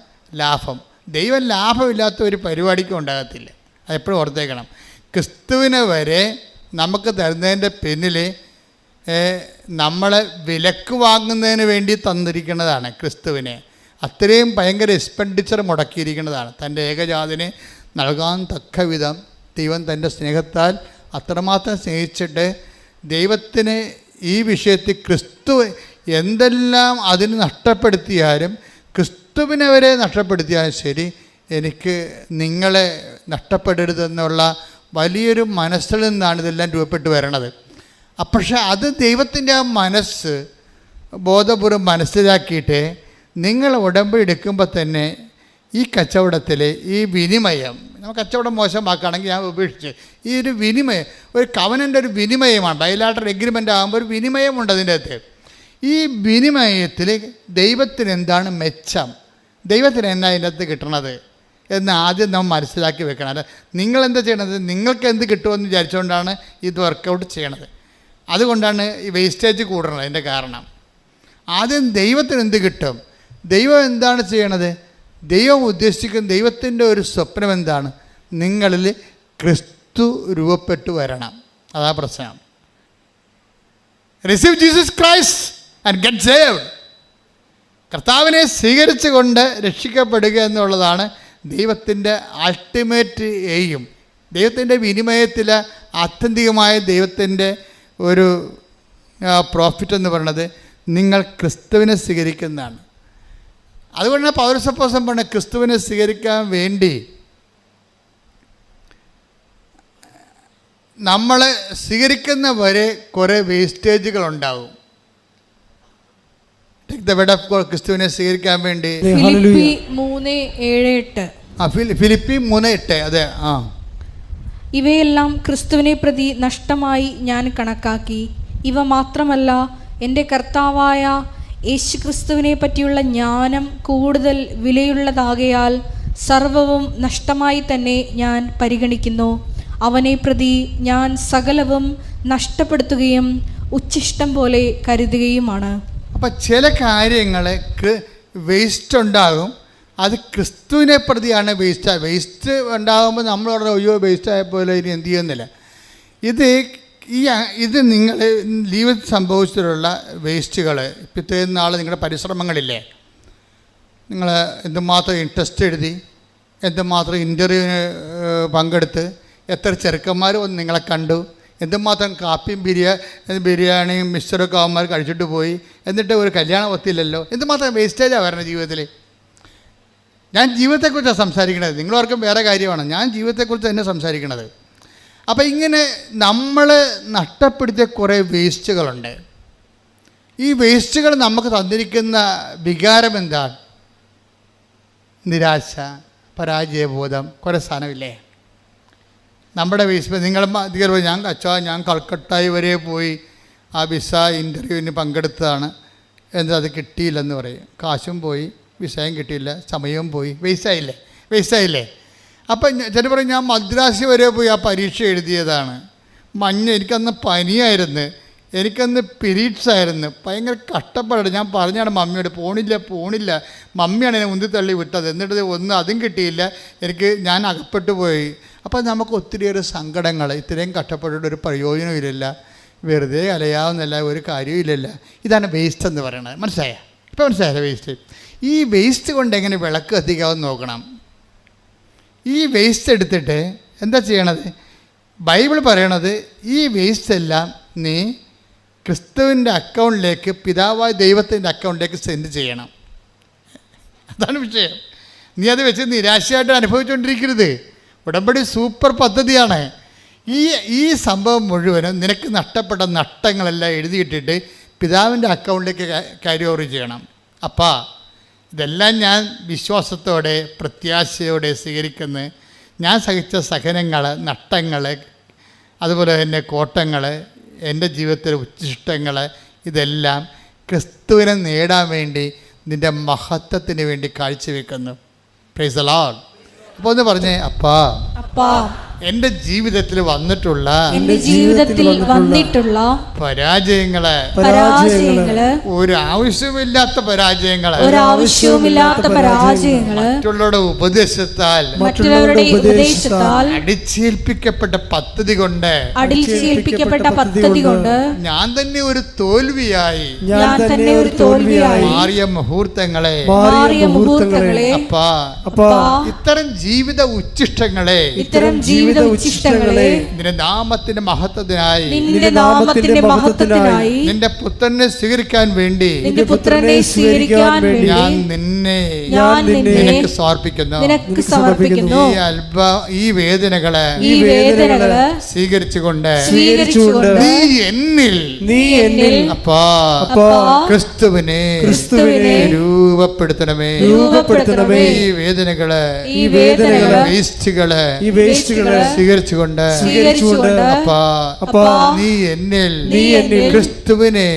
ലാഭം? ദൈവം ലാഭമില്ലാത്ത ഒരു പരിപാടിക്കും ഉണ്ടാകത്തില്ല. അതെപ്പോഴും ഓർത്തേക്കണം. ക്രിസ്തുവിനെ വരെ നമുക്ക് തരുന്നതിൻ്റെ പിന്നിൽ നമ്മളെ വിലക്ക് വാങ്ങുന്നതിന് വേണ്ടി തന്നിരിക്കുന്നതാണ് ക്രിസ്തുവിനെ. അത്രയും ഭയങ്കര എക്സ്പെൻഡിച്ചർ മുടക്കിയിരിക്കുന്നതാണ്. തൻ്റെ ഏകജാതനെ നൽകാൻ തക്ക വിധം ദൈവം തൻ്റെ സ്നേഹത്താൽ അത്രമാത്രം സ്നേഹിച്ചിട്ട് ദൈവത്തിന് ഈ വിഷയത്തിൽ ക്രിസ്തു എന്തെല്ലാം അതിന് നഷ്ടപ്പെടുത്തിയാലും ക്രിസ്തുവിനെ വരെ നഷ്ടപ്പെടുത്തിയാലും ശരി, എനിക്ക് നിങ്ങളെ നഷ്ടപ്പെടരുതെന്നുള്ള വലിയൊരു മനസ്സിൽ നിന്നാണ് ഇതെല്ലാം രൂപപ്പെട്ട് വരണത്. പക്ഷേ അത് ദൈവത്തിൻ്റെ ആ മനസ്സ് ബോധപൂർവ്വം മനസ്സിലാക്കിയിട്ട് നിങ്ങൾ ഉടമ്പടി എടുക്കുമ്പോൾ തന്നെ ഈ കച്ചവടത്തിൽ ഈ വിനിമയം, നമുക്ക് കച്ചവടം മോശമാക്കുകയാണെങ്കിൽ ഞാൻ ഉപേക്ഷിച്ച് ഈ ഒരു വിനിമയം, ഒരു കവനൻ്റെ ഒരു വിനിമയമാണ്. ബൈലാറ്ററൽ എഗ്രിമെൻ്റ് ആകുമ്പോൾ ഒരു വിനിമയമുണ്ട് അതിൻ്റെ അകത്ത്. ഈ വിനിമയത്തിൽ ദൈവത്തിന് എന്താണ് മെച്ചം, ദൈവത്തിന് എന്നാ അതിൻ്റെ അകത്ത് കിട്ടണത് എന്ന് ആദ്യം നമ്മൾ മനസ്സിലാക്കി വെക്കണം. അല്ല നിങ്ങളെന്താ ചെയ്യണത്, നിങ്ങൾക്ക് എന്ത് കിട്ടുമെന്ന് വിചാരിച്ചുകൊണ്ടാണ് ഇത് വർക്കൗട്ട് ചെയ്യണത്. അതുകൊണ്ടാണ് ഈ വേസ്റ്റേജ് കൂടുന്നത്. അതിൻ്റെ കാരണം ആദ്യം ദൈവത്തിന് എന്ത് കിട്ടും, ദൈവം എന്താണ് ചെയ്യണത്, ദൈവം ഉദ്ദേശിക്കുന്ന ദൈവത്തിൻ്റെ ഒരു സ്വപ്നം എന്താണ്? നിങ്ങളിൽ ക്രിസ്തു രൂപപ്പെട്ടു വരണം. അതാ പ്രശ്നം. Receive Jesus Christ and get saved. കർത്താവിനെ സ്വീകരിച്ചുകൊണ്ട് രക്ഷിക്കപ്പെടുക എന്നുള്ളതാണ് ദൈവത്തിൻ്റെ അൾട്ടിമേറ്റ് എയിം. ദൈവത്തിൻ്റെ വിനിമയത്തിൽ ആത്യന്തികമായ ദൈവത്തിൻ്റെ ഒരു പ്രോഫിറ്റ് എന്ന് പറയുന്നത് നിങ്ങൾ ക്രിസ്തുവിനെ സ്വീകരിക്കുന്നതാണ്. അതുകൊണ്ടാണ് പൗരസപ്പോസം പറഞ്ഞ ക്രിസ്തുവിനെ സ്വീകരിക്കാൻ വേണ്ടി നമ്മൾ സ്വീകരിക്കുന്ന വരെ കുറേ വേസ്റ്റേജുകളുണ്ടാവും. ക്രിസ്തുവിനെ സ്വീകരിക്കാൻ വേണ്ടി ഫിലിപ്പി 3:7-8. ഫിലിപ്പി 3:8. അതെ. ഇവയെല്ലാം ക്രിസ്തുവിനെ പ്രതി നഷ്ടമായി ഞാൻ കണക്കാക്കി. ഇവ മാത്രമല്ല, എൻ്റെ കർത്താവായ യേശുക്രിസ്തുവിനെ പറ്റിയുള്ള ജ്ഞാനം കൂടുതൽ വിലയുള്ളതാകയാൽ സർവവും നഷ്ടമായി തന്നെ ഞാൻ പരിഗണിക്കുന്നു. അവനെ പ്രതി ഞാൻ സകലവും നഷ്ടപ്പെടുത്തുകയും ഉച്ഛിഷ്ടം പോലെ കരുതുകയുമാണ്. അപ്പം ചില കാര്യങ്ങൾ വേസ്റ്റ് ഉണ്ടാകും. അത് ക്രിസ്തുവിനെ പ്രതിയാണ് വേസ്റ്റ് ഉണ്ടാകുമ്പോൾ നമ്മൾ പറഞ്ഞ അയ്യോ വേസ്റ്റായ പോലെ ഇനി എന്ത് ചെയ്യുന്നില്ല. ഇത് നിങ്ങൾ ജീവിതത്തിൽ സംഭവിച്ചിട്ടുള്ള വേസ്റ്റുകൾ. ഇത്രയും നാൾ നിങ്ങളുടെ പരിശ്രമങ്ങളില്ലേ, നിങ്ങൾ എന്തുമാത്രം ഇൻട്രസ്റ്റ് എഴുതി, എന്തുമാത്രം ഇൻ്റർവ്യൂവിന് പങ്കെടുത്ത്, എത്ര ചെറുക്കന്മാർ വന്ന് നിങ്ങളെ കണ്ടു, എന്തുമാത്രം കാപ്പിയും ബിരിയാണിയും മിക്സറൊക്കെ അവന്മാർ കഴിച്ചിട്ട് പോയി, എന്നിട്ട് ഒരു കല്യാണം ഒത്തില്ലല്ലോ. എന്തുമാത്രം വേസ്റ്റേജാണ് വരണത് ജീവിതത്തിൽ. ഞാൻ ജീവിതത്തെക്കുറിച്ചാണ് സംസാരിക്കണത്, നിങ്ങളവർക്കും വേറെ കാര്യമാണ്. ഞാൻ ജീവിതത്തെക്കുറിച്ച് തന്നെ സംസാരിക്കണത്. അപ്പം ഇങ്ങനെ നമ്മൾ നഷ്ടപ്പെടുത്തിയ കുറേ വേസ്റ്റുകളുണ്ട്. ഈ വേസ്റ്റുകൾ നമുക്ക് തന്നിരിക്കുന്ന വികാരം എന്താണ്? നിരാശ, പരാജയബോധം, കുറേ സാധനമില്ലേ നമ്മുടെ വേസ്റ്റ്. നിങ്ങൾ ഞാൻ കൽക്കട്ടായി വരെ പോയി ആ വിസ ഇൻ്റർവ്യൂവിന് പങ്കെടുത്തതാണ്, എന്നിട്ട് അത് കിട്ടിയില്ലെന്ന് പറയും. കാശും പോയി, വിസയും കിട്ടിയില്ല, സമയവും പോയി, വേസ്റ്റായില്ലേ. അപ്പം ചില പറയും ഞാൻ മദ്രാസ് വരെ പോയി ആ പരീക്ഷ എഴുതിയതാണ്. എനിക്കന്ന് പനിയായിരുന്നു, എനിക്കന്ന് പീരീഡ്സ് ആയിരുന്നു, ഭയങ്കര കഷ്ടപ്പാട്. ഞാൻ പറഞ്ഞാണ് മമ്മിയോട് പോണില്ല. മമ്മിയാണ് എന്നെ ഉന്തിത്തള്ളി വിട്ടത്. എന്നിട്ട് അതും കിട്ടിയില്ല, ഞാൻ അകപ്പെട്ടു പോയി. അപ്പം നമുക്ക് ഒത്തിരിയേറെ സങ്കടങ്ങൾ. ഇത്രയും കഷ്ടപ്പെട്ടിട്ട് ഒരു പ്രയോജനമില്ല, വെറുതെ അലയാവുന്നില്ല, ഒരു കാര്യമില്ലല്ല. ഇതാണ് വേസ്റ്റ് എന്ന് പറയുന്നത്. ഇപ്പം മനസ്സിലായ വേസ്റ്റ്. ഈ വേസ്റ്റ് കൊണ്ട് എങ്ങനെ വിളക്ക് കത്തിക്കാമെന്ന് നോക്കണം. ഈ വേസ്റ്റ് എടുത്തിട്ട് എന്താ ചെയ്യണത്? ബൈബിൾ പറയണത് ഈ വേസ്റ്റ് എല്ലാം നീ ക്രിസ്തുവിൻ്റെ അക്കൗണ്ടിലേക്ക്, പിതാവായ ദൈവത്തിൻ്റെ അക്കൗണ്ടിലേക്ക് സെൻഡ് ചെയ്യണം. അതാണ് വിഷയം. നീ അത് വെച്ച് നിരാശയായിട്ട് അനുഭവിച്ചുകൊണ്ടിരിക്കരുത്. ഉടമ്പടി സൂപ്പർ പദ്ധതിയാണ്. ഈ സംഭവം മുഴുവനും നിനക്ക് നഷ്ടപ്പെട്ട നഷ്ടങ്ങളെല്ലാം എഴുതിയിട്ടിട്ട് പിതാവിൻ്റെ അക്കൗണ്ടിലേക്ക് ക്യാരി ഓവർ ചെയ്യണം. അപ്പാ, ഇതെല്ലാം ഞാൻ വിശ്വാസത്തോടെ പ്രത്യാശയോടെ സ്വീകരിക്കുന്നു. ഞാൻ സഹിച്ച സഹനങ്ങൾ, നഷ്ടങ്ങൾ, അതുപോലെ തന്നെ കോട്ടങ്ങൾ, എൻ്റെ ജീവിതത്തിലെ ഉച്ഛിഷ്ടങ്ങൾ, ഇതെല്ലാം ക്രിസ്തുവിനെ നേടാൻ വേണ്ടി നിൻ്റെ മഹത്വത്തിന് വേണ്ടി കാഴ്ചവെക്കുന്നു. Praise the Lord. അപ്പോൾ ഒന്ന് പറഞ്ഞേ, അപ്പാ എൻ്റെ ജീവിതത്തിൽ വന്നിട്ടുള്ള പരാജയങ്ങള്, ഒരു ആവശ്യമില്ലാത്ത പരാജയങ്ങള്, മറ്റുള്ളവരുടെ ഉപദേശത്താൽ അടിച്ചേൽപ്പിക്കപ്പെട്ട പദ്ധതി കൊണ്ട് ഞാൻ തന്നെ ഒരു തോൽവിയായി മാറിയ മുഹൂർത്തങ്ങളെ, അപ്പാ ഇത്തരം ജീവിത ഉച്ഛിഷ്ടങ്ങളെ നിന്റെ നാമത്തിന്റെ മഹത്വത്തിനായി നിന്റെ പുത്രനെ സ്വീകരിക്കാൻ വേണ്ടി ഞാൻ നിന്നെ നിനക്ക് സമർപ്പിക്കുന്നു. ഈ വേദനകളെ സ്വീകരിച്ചുകൊണ്ട് നീ എന്നിൽ അപ്പാ ക്രിസ്തുവിനെ രൂപപ്പെടുത്തണമേ. ഈ വേദനകളെ വേസ്റ്റുകളെ സ്വീകരിച്ചുകൊണ്ട് അപ്പാ നീ എന്നിൽ ക്രിസ്തുവിനെ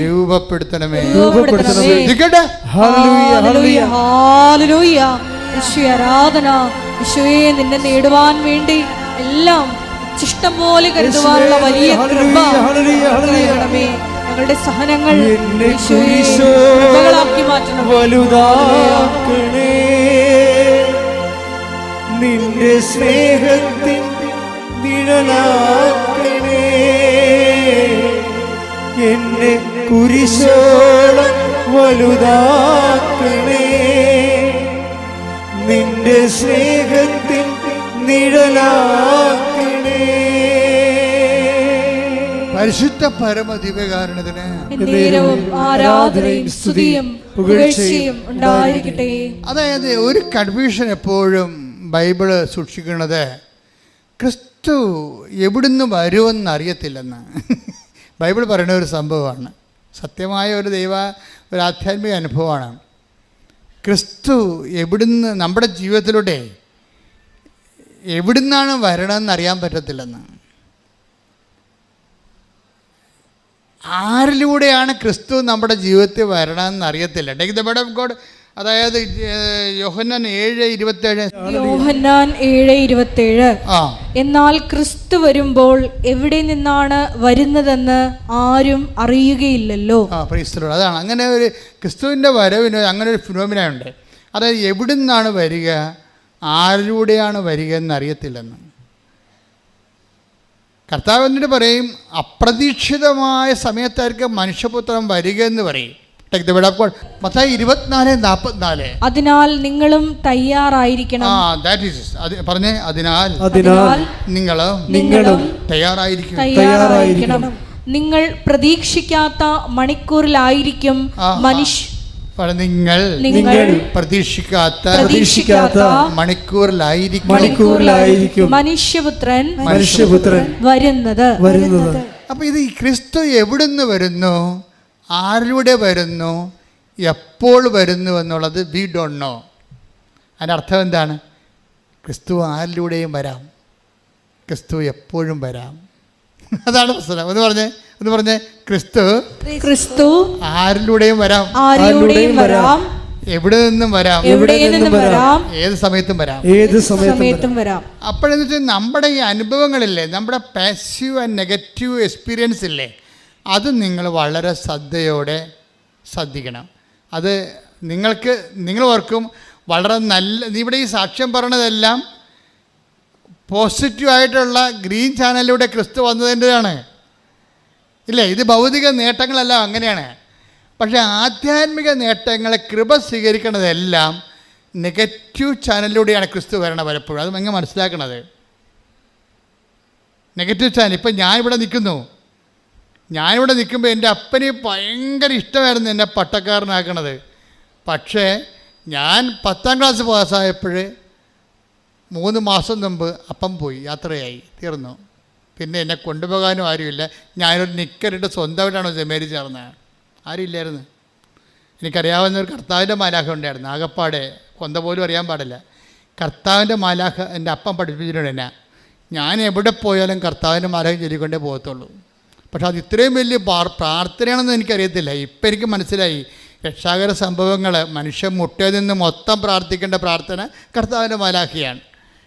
രൂപപ്പെടുത്തണമേ. ആരാധന ഈശോയെ, നിന്നെ നേടുവാൻ വേണ്ടി എല്ലാം ഇഷ്ടം പോലെ കരുതുവാനുള്ള വലിയ കൃപ നൽകണമേ. ഞങ്ങളുടെ സഹനങ്ങൾ ഈശോയെ കൃപകളാക്കി മാറ്റണം. വലുതാക്കണേ നിന്റെ സ്നേഹത്തിൻ നിഴലാക്കണേ. എന്നെ കുരിശോളം വലുതാക്കണേ. നിന്റെ സ്നേഹത്തിൻ നിഴലാക്കണേ. പരിശുദ്ധ പരമദിവ്യകാരുണ്യത്തിന് എന്നേരവും ആരാധനയും സ്തുതിയും പുകഴ്ചയും ഉണ്ടായിരിക്കട്ടെ. അതായത് ഒരു കൺഫ്യൂഷൻ എപ്പോഴും ബൈബിള് സൂക്ഷിക്കുന്നത് ക്രിസ്തു എവിടുന്ന് വരുമെന്ന് അറിയത്തില്ലെന്ന് ബൈബിൾ പറയുന്ന ഒരു സംഭവമാണ്. സത്യമായ ഒരു ആധ്യാത്മിക അനുഭവമാണ്. ക്രിസ്തു എവിടുന്ന് നമ്മുടെ ജീവിതത്തിലൂടെ എവിടുന്നാണ് വരണമെന്ന് അറിയാൻ പറ്റത്തില്ലെന്ന്. ആരിലൂടെയാണ് ക്രിസ്തു നമ്മുടെ ജീവിതത്തിൽ വരണമെന്ന് അറിയത്തില്ല. Take the word of God. അതായത് യോഹന്നാൻ 7:27. യോഹന്നാൻ 7:27. എന്നാൽ ക്രിസ്തു വരുമ്പോൾ എവിടെ നിന്നാണ് വരുന്നതെന്ന് ആരും അറിയുകയില്ലല്ലോ. അതാണ് അങ്ങനെ ഒരു ക്രിസ്തുവിൻ്റെ വരവിന് അങ്ങനെ ഒരു ഫിനോമിനുണ്ട്. അതായത് എവിടെ നിന്നാണ് വരിക, ആരിലൂടെയാണ് വരിക എന്നറിയത്തില്ലെന്ന്. കർത്താവ് എന്നിട്ട് പറയും, അപ്രതീക്ഷിതമായ സമയത്തായിരിക്കും മനുഷ്യപുത്രൻ വരിക എന്ന് പറയും. മത്തായി 24:44. അതിനാൽ നിങ്ങളും തയ്യാറായിരിക്കണം. പറഞ്ഞേ, അതിനാൽ നിങ്ങളും തയ്യാറായിരിക്കണം. നിങ്ങൾ പ്രതീക്ഷിക്കാത്ത മണിക്കൂറിലായിരിക്കും നിങ്ങൾ പ്രതീക്ഷിക്കാത്ത മണിക്കൂറിലായിരിക്കും മനുഷ്യപുത്രൻ വരുന്നത്. അപ്പൊ ഇത് ക്രിസ്തു എവിടുന്ന് വരുന്നു, ആരിലൂടെ വരുന്നു, എപ്പോൾ വരുന്നു എന്നുള്ളത് വി ഡോണ്ട് നോ. അതിൻ്റെ അർത്ഥം എന്താണ്? ക്രിസ്തു ആരിലൂടെയും വരാം, ക്രിസ്തു എപ്പോഴും വരാം. അതാണ് പ്രശ്നം. ഒന്ന് പറഞ്ഞേ ക്രിസ്തു ആരിലൂടെയും വരാം, എവിടെ നിന്നും വരാം, ഏത് സമയത്തും വരാം. അപ്പോഴെന്ന് വെച്ചാൽ നമ്മുടെ ഈ അനുഭവങ്ങളില്ലേ, നമ്മുടെ പാസീവ് ആൻഡ് നെഗറ്റീവ് എക്സ്പീരിയൻസ് ഇല്ലേ, അത് നിങ്ങൾ വളരെ ശ്രദ്ധയോടെ ശ്രദ്ധിക്കണം. അത് നിങ്ങൾ ഓർക്കും വളരെ നല്ല. ഇവിടെ ഈ സാക്ഷ്യം പറഞ്ഞതെല്ലാം പോസിറ്റീവായിട്ടുള്ള ഗ്രീൻ ചാനലിലൂടെ ക്രിസ്തു വന്നതിൻ്റെതാണ് ഇല്ലേ. ഇത് ഭൗതിക നേട്ടങ്ങളെല്ലാം അങ്ങനെയാണ്. പക്ഷേ ആധ്യാത്മിക നേട്ടങ്ങളെ കൃപ സ്വീകരിക്കുന്നതെല്ലാം നെഗറ്റീവ് ചാനലിലൂടെയാണ് ക്രിസ്തു വരണത് പലപ്പോഴും. അത് എങ്ങനെ മനസ്സിലാക്കണത്? Negative channel. ഇപ്പം ഞാനിവിടെ നിൽക്കുമ്പോൾ എൻ്റെ അപ്പന് ഭയങ്കര ഇഷ്ടമായിരുന്നു എന്നെ പട്ടക്കാരനാക്കണത്. പക്ഷേ ഞാൻ 10ാം ക്ലാസ് പാസ്സായപ്പോൾ 3 മാസം മുമ്പ് അപ്പം പോയി, യാത്രയായി, തീർന്നു. പിന്നെ എന്നെ കൊണ്ടുപോകാനും ആരുമില്ല. ഞാനൊരു നിക്കറിട്ട് സ്വന്തമായിട്ടാണ് സെമേരി ചേർന്നത്. ആരുമില്ലായിരുന്നു. എനിക്കറിയാവുന്ന ഒരു കർത്താവിൻ്റെ മാലാഖ ഉണ്ടായിരുന്നു. ആകപ്പാടെ കൊന്ത പോലും അറിയാൻ പാടില്ല. കർത്താവിൻ്റെ മാലാഖ എൻ്റെ അപ്പം പഠിപ്പിച്ചിട്ടുണ്ട് എന്നെ. ഞാൻ എവിടെ പോയാലും കർത്താവിൻ്റെ മാലാഖ ചൊല്ലിക്കൊണ്ടേ പോകത്തുള്ളൂ. പക്ഷെ അത് ഇത്രയും വലിയ പ്രാർത്ഥനയാണെന്ന് എനിക്കറിയത്തില്ല. ഇപ്പം എനിക്ക് മനസ്സിലായി. രക്ഷാകര സംഭവങ്ങൾ മനുഷ്യൻ മുട്ടയിൽ നിന്ന് മൊത്തം പ്രാർത്ഥിക്കേണ്ട പ്രാർത്ഥന കർത്താവിൻ്റെ മാലാഖയാണ്.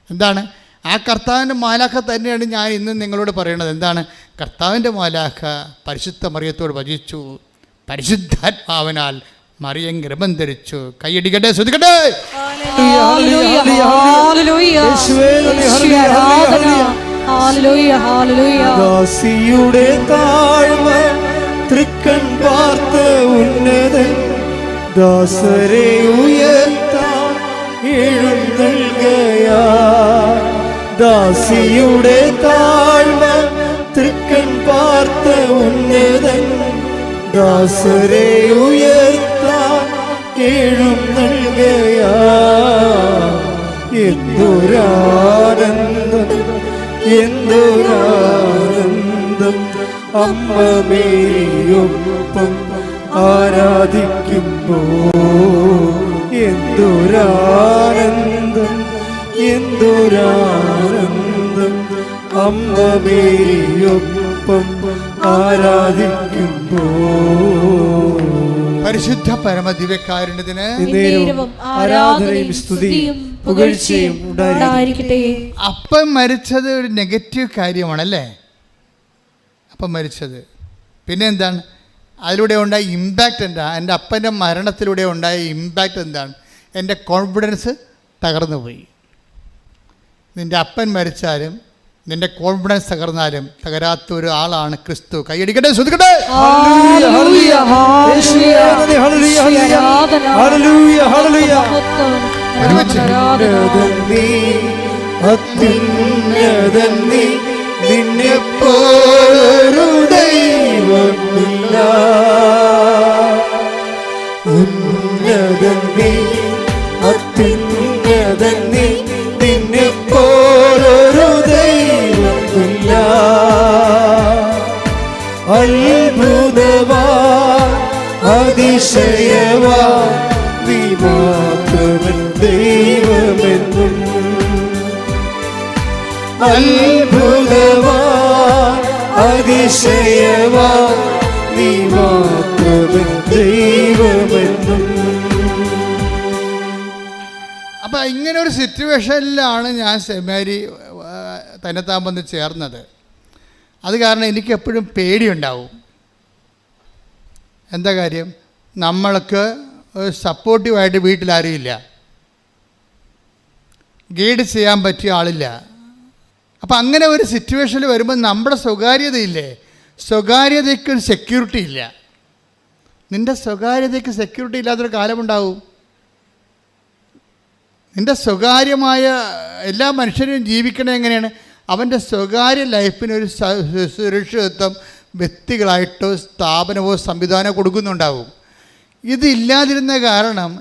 എന്താണ്? ആ കർത്താവിൻ്റെ മാലാഖ തന്നെയാണ് ഞാൻ ഇന്ന് നിങ്ങളോട് പറയുന്നത്. എന്താണ്? കർത്താവിൻ്റെ മാലാഖ പരിശുദ്ധ മറിയത്തോട് വചിച്ചു, പരിശുദ്ധാത്മാവിനാൽ മറിയം ഗർഭം ധരിച്ചു. കൈയടിക്കട്ടെ, ശ്രദ്ധിക്കട്ടെ. ദാസിയുടെ താഴ്മ തൃക്കൺ പാർത്ത ഉന്നതൻ ദാസരെ ഉയർത്താൻ എഴുന്നള്ളുകയാ. ദാസിയുടെ താഴ്മ തൃക്കൺ പാർത്ത ഉന്നതൻ ദാസരെ ഉയർത്താൻ എഴുന്നള്ളുകയാ. എന്തൊരാനന്ദം, എന്തൊരാനന്ദം, അമ്മ മേരിയൊപ്പം ആരാധിക്കുമ്പോൾ. എന്തൊരാനന്ദം, എന്തൊരാനന്ദം, അമ്മ മേരിയൊപ്പം ആരാധിക്കുമ്പോൾ. പരിശുദ്ധ പരമദിവ്യകാരുണ്യത്തിന് ആരാധനയും സ്തുതിയും പുകഴ്ചയും ഉണ്ടായിരിക്കട്ടെ. അപ്പം മരിച്ചത് ഒരു നെഗറ്റീവ് കാര്യമാണല്ലേ. അപ്പം മരിച്ചത് പിന്നെ എന്താണ്? അതിലൂടെ ഉണ്ടായ ഇമ്പാക്റ്റ് എന്താ? എൻ്റെ അപ്പൻ്റെ മരണത്തിലൂടെ ഉണ്ടായ ഇമ്പാക്റ്റ് എന്താണ്? എൻ്റെ കോൺഫിഡൻസ് തകർന്നു പോയി. നിൻ്റെ അപ്പൻ മരിച്ചാലും നിൻ്റെ കോൺഫിഡൻസ് തകർന്നാലും തകരാത്ത ഒരു ആളാണ് ക്രിസ്തു. കൈയടിക്കട്ടെ, ശ്രദ്ധിക്കട്ടെ. നിന്നെപ്പോലൊരു ദൈവമില്ല, ഉന്നതൻ നീ, അത്യുന്നതൻ നീ, നിന്നെപ്പോലൊരു ദൈവമില്ല. അത്ഭുതവാ അതിശയവാ നീ മാത്രമൻ ദൈവമെന്നും. അത്ഭുതവാ അതിശയവാ നീ മാത്രമൻ ദൈവമെന്നും. അപ്പം ഇങ്ങനെ ഒരു സിറ്റുവേഷനിലാണ് ഞാൻ സെമിനാരി തന്നെത്താൻ വന്ന് ചേർന്നത്. അത് കാരണം എനിക്ക് എപ്പോഴും പേടിയുണ്ടാവും. എന്താ കാര്യം? നമ്മൾക്ക് ഒരു സപ്പോർട്ടീവായിട്ട് വീട്ടിലാരുമില്ല, ഗൈഡ് ചെയ്യാൻ പറ്റിയ ആളില്ല. അപ്പം അങ്ങനെ ഒരു സിറ്റുവേഷനിൽ വരുമ്പോൾ നമ്മുടെ സ്വകാര്യതയില്ലേ, സ്വകാര്യതയ്ക്കൊരു സെക്യൂരിറ്റി ഇല്ല. നിൻ്റെ സ്വകാര്യതയ്ക്ക് സെക്യൂരിറ്റി ഇല്ലാത്തൊരു കാലമുണ്ടാവും. നിൻ്റെ സ്വകാര്യമായ എല്ലാ മനുഷ്യരും ജീവിക്കണത് എങ്ങനെയാണ്? അവൻ്റെ സ്വകാര്യ ലൈഫിനൊരു സുരക്ഷിതത്വം വ്യക്തികളായിട്ടോ സ്ഥാപനമോ സംവിധാനമോ കൊടുക്കുന്നുണ്ടാവും. ഇതില്ലാതിരുന്ന കാരണം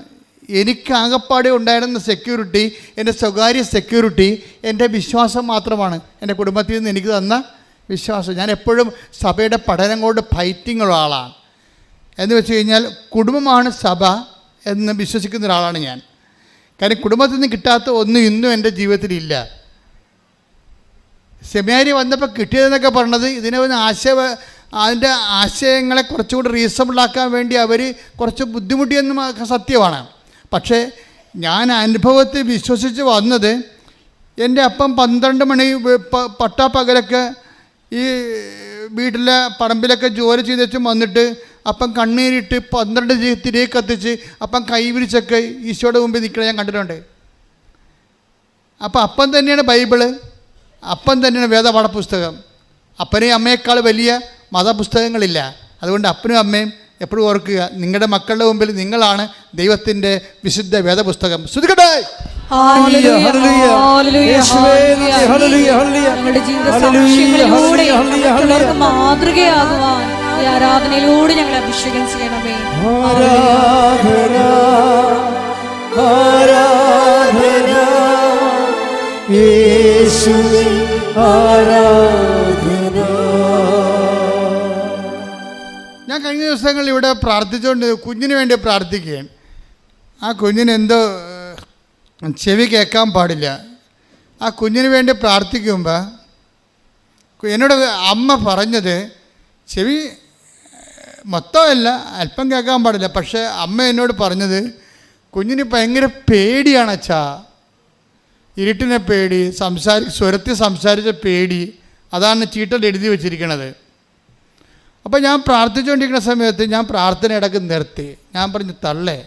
എനിക്ക് ആകപ്പാടെ ഉണ്ടായിരുന്ന സെക്യൂരിറ്റി, എൻ്റെ സ്വകാര്യ സെക്യൂരിറ്റി എൻ്റെ വിശ്വാസം മാത്രമാണ്. എൻ്റെ കുടുംബത്തിൽ നിന്ന് എനിക്ക് തന്ന വിശ്വാസം. ഞാൻ എപ്പോഴും സഭയുടെ പഠനം കൊണ്ട് ഫൈറ്റിംഗ് ഉള്ള ആളാണ്. എന്ന് വെച്ച് കഴിഞ്ഞാൽ കുടുംബമാണ് സഭ എന്ന് വിശ്വസിക്കുന്ന ഒരാളാണ് ഞാൻ. കാരണം കുടുംബത്തിൽ നിന്ന് കിട്ടാത്ത ഒന്നും ഇന്നും എൻ്റെ ജീവിതത്തിലില്ല. സെമിനാരി വന്നപ്പോൾ കിട്ടിയതെന്നൊക്കെ പറഞ്ഞത് ഇതിനെ ഒന്ന് അതിൻ്റെ ആശയങ്ങളെ കുറച്ചുകൂടി റീസണബിളാക്കാൻ വേണ്ടി അവർ കുറച്ച് ബുദ്ധിമുട്ടിയെന്നും സത്യമാണ്. പക്ഷേ ഞാൻ അനുഭവത്തിൽ വിശ്വസിച്ച് വന്നത്, എൻ്റെ അപ്പം 12 മണി പട്ടാപ്പകലൊക്കെ ഈ വീട്ടിലെ പറമ്പിലൊക്കെ ജോലി ചെയ്തും വന്നിട്ട് അപ്പം കണ്ണീരിട്ട് 12 തിരികെ കത്തിച്ച് അപ്പം കൈവിരിച്ചൊക്കെ ഈശോയുടെ മുമ്പിൽ നിൽക്കണ ഞാൻ കണ്ടിട്ടുണ്ട്. അപ്പം അപ്പം തന്നെയാണ് ബൈബിള്, അപ്പം തന്നെയാണ് വേദപാഠപുസ്തകം. അപ്പനെയും അമ്മയേക്കാൾ വലിയ മതപുസ്തകങ്ങളില്ല. അതുകൊണ്ട് അപ്പനും അമ്മയും എപ്പോഴും ഓർക്കുക, നിങ്ങളുടെ മക്കളുടെ മുമ്പിൽ നിങ്ങളാണ് ദൈവത്തിൻ്റെ വിശുദ്ധ വേദപുസ്തകം. ശ്രദ്ധിക്കട്ടെ. മാതൃകയാകുവാൻ ഈ ആരാധനയിലൂടെ ഞങ്ങളെ അഭിഷേകം ചെയ്യണമേ. ആരാധന ആരാധന യേശുവേ ആരാധന. ഞാൻ കഴിഞ്ഞ ദിവസങ്ങളിൽ ഇവിടെ പ്രാർത്ഥിച്ചുകൊണ്ട് കുഞ്ഞിന് വേണ്ടി പ്രാർത്ഥിക്കുകയാണ്. ആ കുഞ്ഞിന് എന്തോ ചെവി കേൾക്കാൻ പാടില്ല. ആ കുഞ്ഞിന് വേണ്ടി പ്രാർത്ഥിക്കുമ്പോൾ എന്നോട് അമ്മ പറഞ്ഞത്, ചെവി മൊത്തമല്ല, അല്പം കേൾക്കാൻ പാടില്ല. പക്ഷേ അമ്മ എന്നോട് പറഞ്ഞത്, കുഞ്ഞിന് ഭയങ്കര പേടിയാണ് അച്ഛാ, ഇരുട്ടിനെ പേടി, സ്വരത്തിൽ സംസാരിച്ച പേടി, അതാണ് ചീട്ടൽ എഴുതി വെച്ചിരിക്കണത്. അപ്പോൾ ഞാൻ പ്രാർത്ഥിച്ചുകൊണ്ടിരിക്കുന്ന സമയത്ത് ഞാൻ പ്രാർത്ഥന ഇടയ്ക്ക് നിർത്തി. ഞാൻ പറഞ്ഞു, തള്ളേ,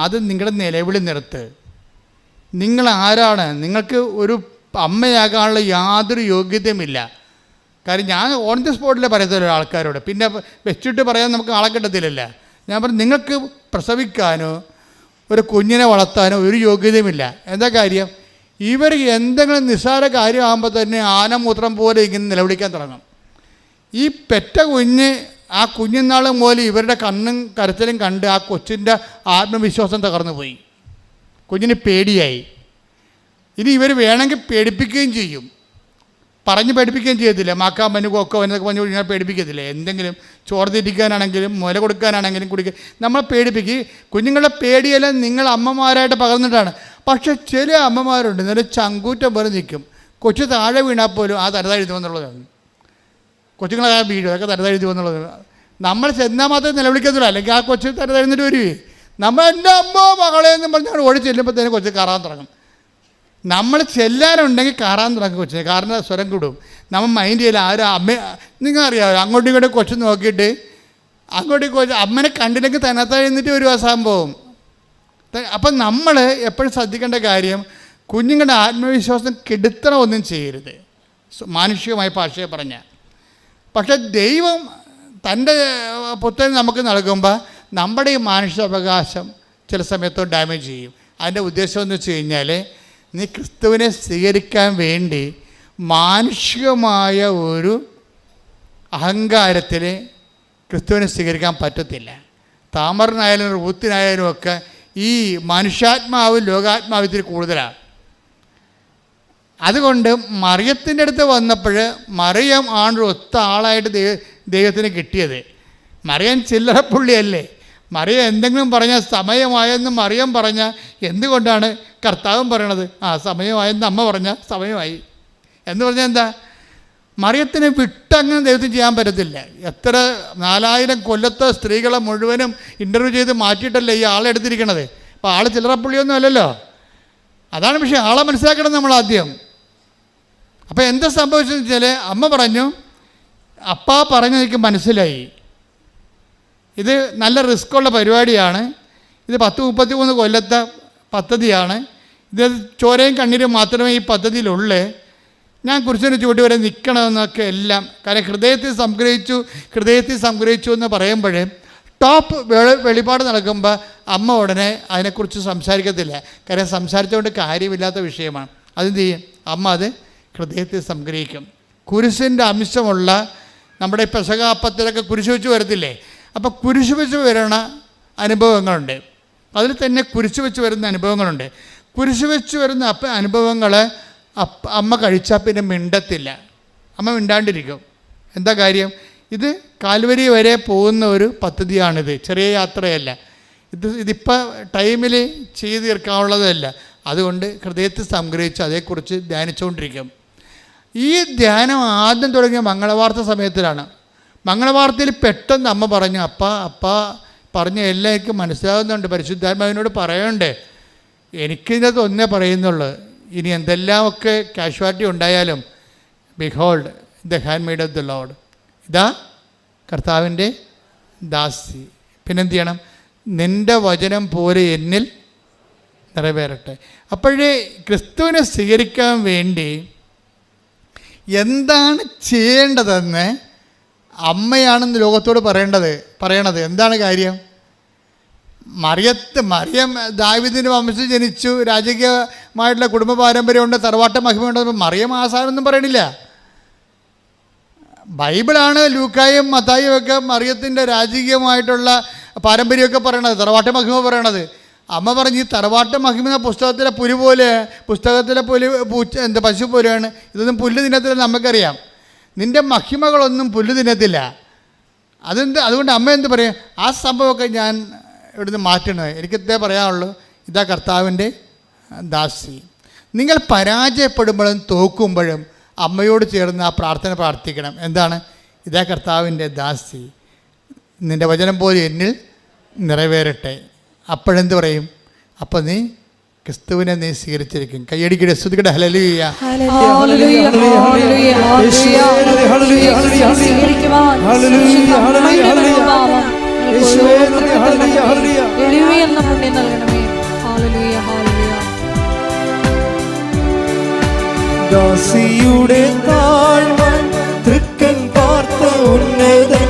ആദ്യം നിങ്ങളുടെ നിലവിളി നിർത്ത്. നിങ്ങൾ ആരാണ്? നിങ്ങൾക്ക് ഒരു അമ്മയാകാനുള്ള യാതൊരു യോഗ്യതയുമില്ല. കാര്യം ഞാൻ ഓൺ ദി സ്പോട്ടിലേ പറയത്തില്ല ആൾക്കാരോട്, പിന്നെ വെച്ചിട്ട് പറയാൻ നമുക്ക് ആളെ കിട്ടത്തില്ലല്ല. ഞാൻ പറഞ്ഞു, നിങ്ങൾക്ക് പ്രസവിക്കാനോ ഒരു കുഞ്ഞിനെ വളർത്താനോ ഒരു യോഗ്യതയുമില്ല. എന്താ കാര്യം? ഇവർ എന്തെങ്കിലും നിസ്സാര കാര്യമാകുമ്പോൾ തന്നെ ആനമൂത്രം പോലെ ഇങ്ങനെ നിലവിളിക്കാൻ തുടങ്ങും. ഈ പെറ്റ കുഞ്ഞ്, ആ കുഞ്ഞുനാൾ മുതൽ ഇവരുടെ കണ്ണും കരച്ചിലും കണ്ട് ആ കൊച്ചിൻ്റെ ആത്മവിശ്വാസം തകർന്നു പോയി. കുഞ്ഞിന് പേടിയായി. ഇനി ഇവർ വേണമെങ്കിൽ പേടിപ്പിക്കുകയും ചെയ്യും, പറഞ്ഞ് പേടിപ്പിക്കുകയും ചെയ്യത്തില്ല. മാക്കാൻ പഞ്ഞു കൊക്കോ എന്നൊക്കെ പറഞ്ഞു കഴിഞ്ഞാൽ പേടിപ്പിക്കത്തില്ല. എന്തെങ്കിലും ചോർത്തിരിക്കാനാണെങ്കിലും മുല കൊടുക്കാനാണെങ്കിലും കുടിക്കുക, നമ്മൾ പേടിപ്പിക്കുക. കുഞ്ഞുങ്ങളുടെ പേടിയെല്ലാം നിങ്ങൾ അമ്മമാരായിട്ട് പകർന്നിട്ടാണ്. പക്ഷെ ചില അമ്മമാരുണ്ട് നല്ല ചങ്കൂറ്റം പോലെ നിൽക്കും. കൊച്ചു താഴെ വീണാൽ പോലും ആ തരതാഴ്ത്തുമെന്നുള്ളതാണ്. കൊച്ചുങ്ങളെ ആ വീഴും, അതൊക്കെ തരതാഴ്ത്തുമെന്നുള്ളത്. നമ്മൾ ചെന്നാൽ മാത്രമേ നിലവിളിക്കത്തില്ല, അല്ലെങ്കിൽ ആ കൊച്ചു തരതാഴ്ന്നിട്ട് വരുവേ. നമ്മൾ എൻ്റെ അമ്മ മകളെ എന്ന് പറഞ്ഞാൽ ഓടി ചെല്ലുമ്പോഴത്തേനും കൊച്ചു കയറാൻ തുടങ്ങും. നമ്മൾ ചെല്ലാനുണ്ടെങ്കിൽ കയറാൻ തുടങ്ങും കൊച്ചിനെ, കാരണം സ്വരം കൂടും. നമ്മൾ മൈൻഡ് ചെയ്യില്ല. ആരും അമ്മ, നിങ്ങൾക്കറിയാമോ, അങ്ങോട്ടും ഇങ്ങോട്ടും കൊച്ചു നോക്കിയിട്ട് അങ്ങോട്ടും കൊച്ചു അമ്മനെ കണ്ടില്ലെങ്കിൽ തന്നെത്താഴ്ന്നിട്ട് ഒരു സംഭവം. അപ്പം നമ്മൾ എപ്പോഴും ശ്രദ്ധിക്കേണ്ട കാര്യം, കുഞ്ഞുങ്ങളുടെ ആത്മവിശ്വാസം കെടുത്തണമൊന്നും ചെയ്യരുത്, മാനുഷികമായ ഭാഷയെ പറഞ്ഞാൽ. പക്ഷെ ദൈവം തൻ്റെ പുത്രനെ നമുക്ക് നൽകുമ്പോൾ നമ്മുടെ ഈ മാനുഷികാവകാശം ചില സമയത്ത് ഡാമേജ് ചെയ്യും. അതിൻ്റെ ഉദ്ദേശം എന്ന് വെച്ച് കഴിഞ്ഞാൽ, നീ ക്രിസ്തുവിനെ സ്വീകരിക്കാൻ വേണ്ടി മാനുഷികമായ ഒരു അഹങ്കാരത്തിൽ ക്രിസ്തുവിനെ സ്വീകരിക്കാൻ പറ്റത്തില്ല. താമറിനായാലും റൂത്തിനായാലും ഒക്കെ ഈ മനുഷ്യാത്മാവും ലോകാത്മാവും ഇത്തിരി കൂടുതലാണ്. അതുകൊണ്ട് മറിയത്തിൻ്റെ അടുത്ത് വന്നപ്പോൾ മറിയം ആണ് ഒത്ത ആളായിട്ട് ദൈവത്തിന് കിട്ടിയത്. മറിയം ചില്ലറപ്പുള്ളിയല്ലേ. മറിയം എന്തെങ്കിലും പറഞ്ഞാൽ സമയമായെന്ന് മറിയം പറഞ്ഞാൽ എന്തുകൊണ്ടാണ് കർത്താവും പറയണത് സമയമായെന്ന് അമ്മ പറഞ്ഞാൽ സമയമായി എന്ന് പറഞ്ഞാൽ എന്താ? മറിയത്തിനെ വിട്ടങ്ങനെ ദൈവത്തിന് ചെയ്യാൻ പറ്റത്തില്ല. എത്ര 4000 കൊല്ലത്തെ സ്ത്രീകളെ മുഴുവനും ഇൻ്റർവ്യൂ ചെയ്ത് മാറ്റിയിട്ടല്ലേ ഈ ആളെ എടുത്തിരിക്കണത്. അപ്പോൾ ആൾ ചില്ലറപ്പുള്ളിയൊന്നും അല്ലല്ലോ. അതാണ് പക്ഷേ ആളെ മനസ്സിലാക്കണം നമ്മൾ ആദ്യം. അപ്പോൾ എന്താ സംഭവിച്ചതെന്ന് വെച്ചാൽ, അമ്മ പറഞ്ഞു, അപ്പാ പറഞ്ഞത് എനിക്ക് മനസ്സിലായി, ഇത് നല്ല റിസ്ക്കുള്ള പരിപാടിയാണ്, ഇത് 10-33 കൊല്ലത്തെ പദ്ധതിയാണ്, ഇത് ചോരയും കണ്ണീരും മാത്രമേ ഈ പദ്ധതിയിലുള്ളേ, ഞാൻ കുരിശിന് ചൂണ്ടി വരെ നിൽക്കണമെന്നൊക്കെ എല്ലാം. കാരണം ഹൃദയത്തിൽ സംഗ്രഹിച്ചു എന്ന് പറയുമ്പോഴേ ടോപ്പ് വെളിപാട് നടക്കുമ്പോൾ അമ്മ ഉടനെ അതിനെക്കുറിച്ച് സംസാരിക്കത്തില്ല. കാര്യം സംസാരിച്ചുകൊണ്ട് കാര്യമില്ലാത്ത വിഷയമാണ്. അതെന്ത് ചെയ്യും? അമ്മ അത് ഹൃദയത്തിൽ സംഗ്രഹിക്കും. കുരിശിൻ്റെ അംശമുള്ള നമ്മുടെ പെസഹാപ്പത്തിലൊക്കെ കുരിശ് വെച്ച് വരത്തില്ലേ? അപ്പോൾ കുരിശ് വെച്ച് വരുന്ന അനുഭവങ്ങളുണ്ട്. അതിൽ തന്നെ കുരിശ് വെച്ച് വരുന്ന അനുഭവങ്ങളുണ്ട്. കുരിശ് വെച്ച് വരുന്ന അനുഭവങ്ങൾ അമ്മ കഴിച്ചാൽ പിന്നെ മിണ്ടത്തില്ല. അമ്മ മിണ്ടാണ്ടിരിക്കും. എന്താ കാര്യം? ഇത് കാൽവരി വരെ പോകുന്ന ഒരു പദ്ധതിയാണിത്, ചെറിയ യാത്രയല്ല. ഇതിപ്പോൾ ടൈമിൽ ചെയ്ത് തീർക്കാനുള്ളതല്ല. അതുകൊണ്ട് ഹൃദയത്തിൽ സംഗ്രഹിച്ച് അതേക്കുറിച്ച് ധ്യാനിച്ചുകൊണ്ടിരിക്കും. ഈ ധ്യാനം ആദ്യം തുടങ്ങിയ മംഗളവാർത്ത സമയത്തിലാണ്. മംഗളവാർത്തയിൽ പെട്ടെന്ന് അമ്മ പറഞ്ഞു, അപ്പാ പറഞ്ഞ എല്ലാം എനിക്ക് മനസ്സിലാകുന്നുണ്ട്, പരിശുദ്ധാത്മാവിനോട് പറയണ്ടേ, എനിക്കിതിനകത്ത് ഒന്നേ പറയുന്നുള്ളൂ, ഇനി എന്തെല്ലാമൊക്കെ കാഷ്വാലിറ്റി ഉണ്ടായാലും behold the hand made of the Lord, ഇതാ കർത്താവിൻ്റെ ദാസി. പിന്നെന്ത് ചെയ്യണം? നിൻ്റെ വചനം പോലെ എന്നിൽ നിറവേറട്ടെ. അപ്പോഴേ ക്രിസ്തുവിനെ സ്വീകരിക്കാൻ വേണ്ടി എന്താണ് ചെയ്യേണ്ടതെന്ന് അമ്മയാണെന്ന് ലോകത്തോട് പറയണത്. എന്താണ് കാര്യം? മറിയം ദാവീദിൻ്റെ വംശത്തിൽ ജനിച്ചു, രാജകീയമായിട്ടുള്ള കുടുംബ പാരമ്പര്യമുണ്ട്, തറവാട്ട മഹിമയുണ്ട്. മറിയം ആസാനൊന്നും പറയണില്ല. ബൈബിളാണ് ലൂക്കായും മത്തായും ഒക്കെ മറിയത്തിൻ്റെ രാജകീയമായിട്ടുള്ള പാരമ്പര്യമൊക്കെ പറയണത്, തറവാട്ട മഹിമ പറയണത്. അമ്മ പറഞ്ഞ് ഈ തറവാട്ട മഹിമ പുസ്തകത്തിലെ പുലി പോലെ, പുസ്തകത്തിലെ പശു പോലെയാണ്, ഇതൊന്നും പുല്ല് തിന്നത്തില്ല. നമുക്കറിയാം നിൻ്റെ മഹിമകളൊന്നും പുല്ല് തിന്നത്തില്ല. അതുകൊണ്ട് അമ്മ എന്ത് പറയും? ആ സംഭവമൊക്കെ ഞാൻ ഇവിടുന്ന് മാറ്റണേ. എനിക്കിതേ പറയാനുള്ളൂ, ഇതാ കർത്താവിൻ്റെ ദാസി. നിങ്ങൾ പരാജയപ്പെടുമ്പോഴും തോക്കുമ്പോഴും അമ്മയോട് ചേർന്ന് ആ പ്രാർത്ഥന പ്രാർത്ഥിക്കണം. എന്താണ്? ഇതാ കർത്താവിൻ്റെ ദാസി, നിൻ്റെ വചനം പോലെ എന്നിൽ നിറവേറട്ടെ. അപ്പോഴെന്ത് പറയും? അപ്പോൾ നീ ക്രിസ്തുവിനെ നീ സ്വീകരിച്ചിരിക്കും. കയ്യടിക്കട്ടെ, സ്തുതിക്കട്ടെ, ഹല്ലേലൂയ. ദാസിയുടെ താഴ്മ തൃക്കൻ പാർത്ത ഉന്നതൻ,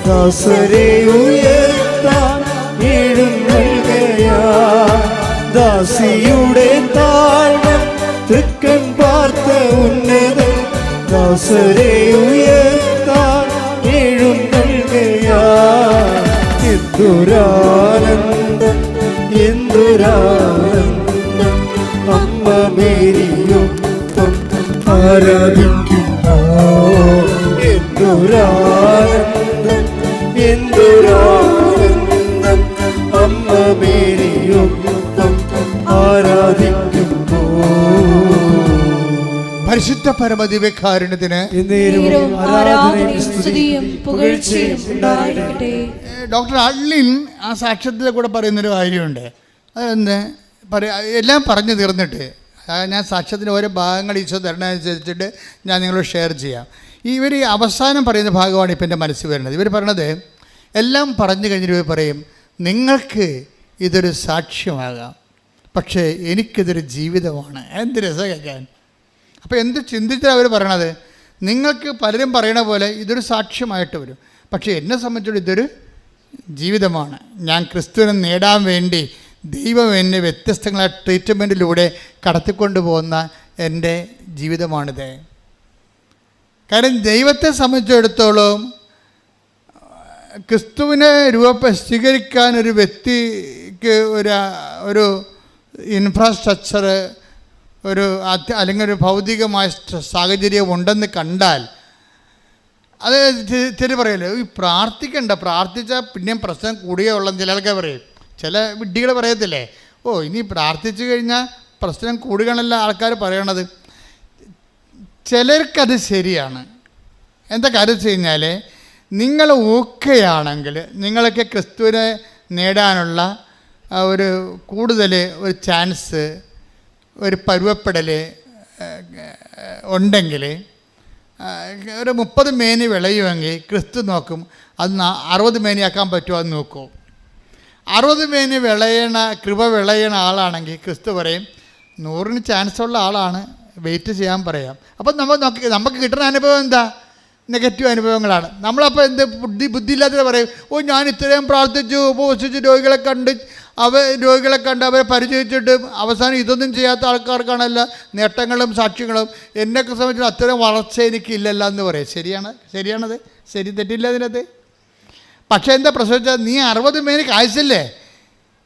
ദാസരെ ഉയർത്താൻ എഴുന്നേൽക്കയാ. ദാസിയുടെ താഴ്മ തൃക്കൻ പാർത്ത ഉന്നതൻ, ദാസരെ ഉയർത്താൻ എഴുന്നേൽക്കയാ. എന്തൊരാനന്ദം, എന്തൊരാനന്ദം, അമ്മ മേരിയൊപ്പം ആരാധിക്കുന്നു. എന്തൊരാനന്ദം, എന്തൊരാനന്ദം, അമ്മ മേരിയൊപ്പം ആരാധിക്കുന്നു. പരിശുദ്ധ പരമദിവ്യകാരുണ്യത്തിന് ഡോക്ടർ അള്ളിൻ ആ സാക്ഷ്യത്തിലെ കൂടെ പറയുന്നൊരു കാര്യമുണ്ട്. അതെന്ന് എല്ലാം പറഞ്ഞു തീർന്നിട്ട് ഞാൻ സാക്ഷ്യത്തിൻ്റെ ഓരോ ഭാഗങ്ങൾ ഈശോ തരണമനുസരിച്ചിട്ട് ഞാൻ നിങ്ങളോട് ഷെയർ ചെയ്യാം. ഇവർ അവസാനം പറയുന്ന ഭാഗമാണ് ഇപ്പം എൻ്റെ മനസ്സിൽ വരുന്നത്. ഇവർ പറയണത് എല്ലാം പറഞ്ഞു കഴിഞ്ഞിട്ട് ഇവർ പറയും, നിങ്ങൾക്ക് ഇതൊരു സാക്ഷ്യമാകാം. പക്ഷേ എനിക്കിതൊരു ജീവിതമാണ്. എന്ത് രസം കേൾക്കാൻ. അപ്പോൾ എന്ത് ചിന്തിച്ചാണ് അവർ പറയണത്? നിങ്ങൾക്ക് പലരും പറയണ പോലെ ഇതൊരു സാക്ഷ്യമായിട്ട് വരും, പക്ഷേ എന്നെ സംബന്ധിച്ചിടത്തോളം ഇതൊരു ജീവിതമാണ്. ഞാൻ ക്രിസ്തുവിനെ നേടാൻ വേണ്ടി ദൈവം എന്നെ വ്യത്യസ്തങ്ങളായ ട്രീറ്റ്മെൻറ്റിലൂടെ കടത്തിക്കൊണ്ട് പോകുന്ന എൻ്റെ ജീവിതമാണിത്. കാരണം ദൈവത്തെ സംബന്ധിച്ചിടത്തോളം ക്രിസ്തുവിനെ സ്വീകരിക്കാൻ ഒരു വ്യക്തിക്ക് ഒരു ഇൻഫ്രാസ്ട്രക്ചർ, അല്ലെങ്കിൽ ഒരു ഭൗതികമായ സാഹചര്യം ഉണ്ടെന്ന് കണ്ടാൽ അത് ചില പറയല്ലോ, ഈ പ്രാർത്ഥിച്ചാൽ പിന്നെയും പ്രശ്നം കൂടുകയേ ഉള്ളെന്ന് ചില ആൾക്കാർ പറയും. ചില വിഡ്ഢികൾ പറയത്തില്ലേ, ഇനി പ്രാർത്ഥിച്ചു കഴിഞ്ഞാൽ പ്രശ്നം കൂടുകയാണല്ലോ ആൾക്കാർ പറയണത്. ചിലർക്കത് ശരിയാണ്. എന്താ കാര്യം വെച്ച് കഴിഞ്ഞാൽ, നിങ്ങൾ ഓക്കെയാണെങ്കിൽ നിങ്ങളൊക്കെ ക്രിസ്തുവിനെ നേടാനുള്ള ഒരു കൂടുതൽ ഒരു ചാൻസ്, ഒരു പരുവപ്പെടൽ ഉണ്ടെങ്കിൽ, ഒരു 30 മേനി വിളയുമെങ്കിൽ ക്രിസ്തു നോക്കും അത് 60 മേനിയാക്കാൻ പറ്റുമോ എന്ന് നോക്കും. 60 മേനി കൃപ വിളയണ ആളാണെങ്കിൽ ക്രിസ്തു പറയും 100-ന് ചാൻസുള്ള ആളാണ്, വെയിറ്റ് ചെയ്യാൻ പറയാം. അപ്പം നമുക്ക് കിട്ടുന്ന അനുഭവം എന്താ? നെഗറ്റീവ് അനുഭവങ്ങളാണ്. നമ്മളപ്പോൾ ബുദ്ധിയില്ലാത്തത് പറയും, ഞാൻ ഇത്രയും പ്രാർത്ഥിച്ചു, ഉപവസിച്ച് രോഗികളെ കണ്ട് അവരെ പരിചയിച്ചിട്ട് അവസാനം ഇതൊന്നും ചെയ്യാത്ത ആൾക്കാർക്കാണല്ല നേട്ടങ്ങളും സാക്ഷ്യങ്ങളും. എന്നെയൊക്കെ സംബന്ധിച്ച് അത്തരം വളർച്ച എനിക്കില്ലല്ലോ എന്ന് പറയും. ശരിയാണത്, ശരി, തെറ്റില്ല അതിനകത്ത്. പക്ഷേ എന്താ പ്രശ്നം വെച്ചാൽ, നീ 60 മേനി കാഴ്ചല്ലേ,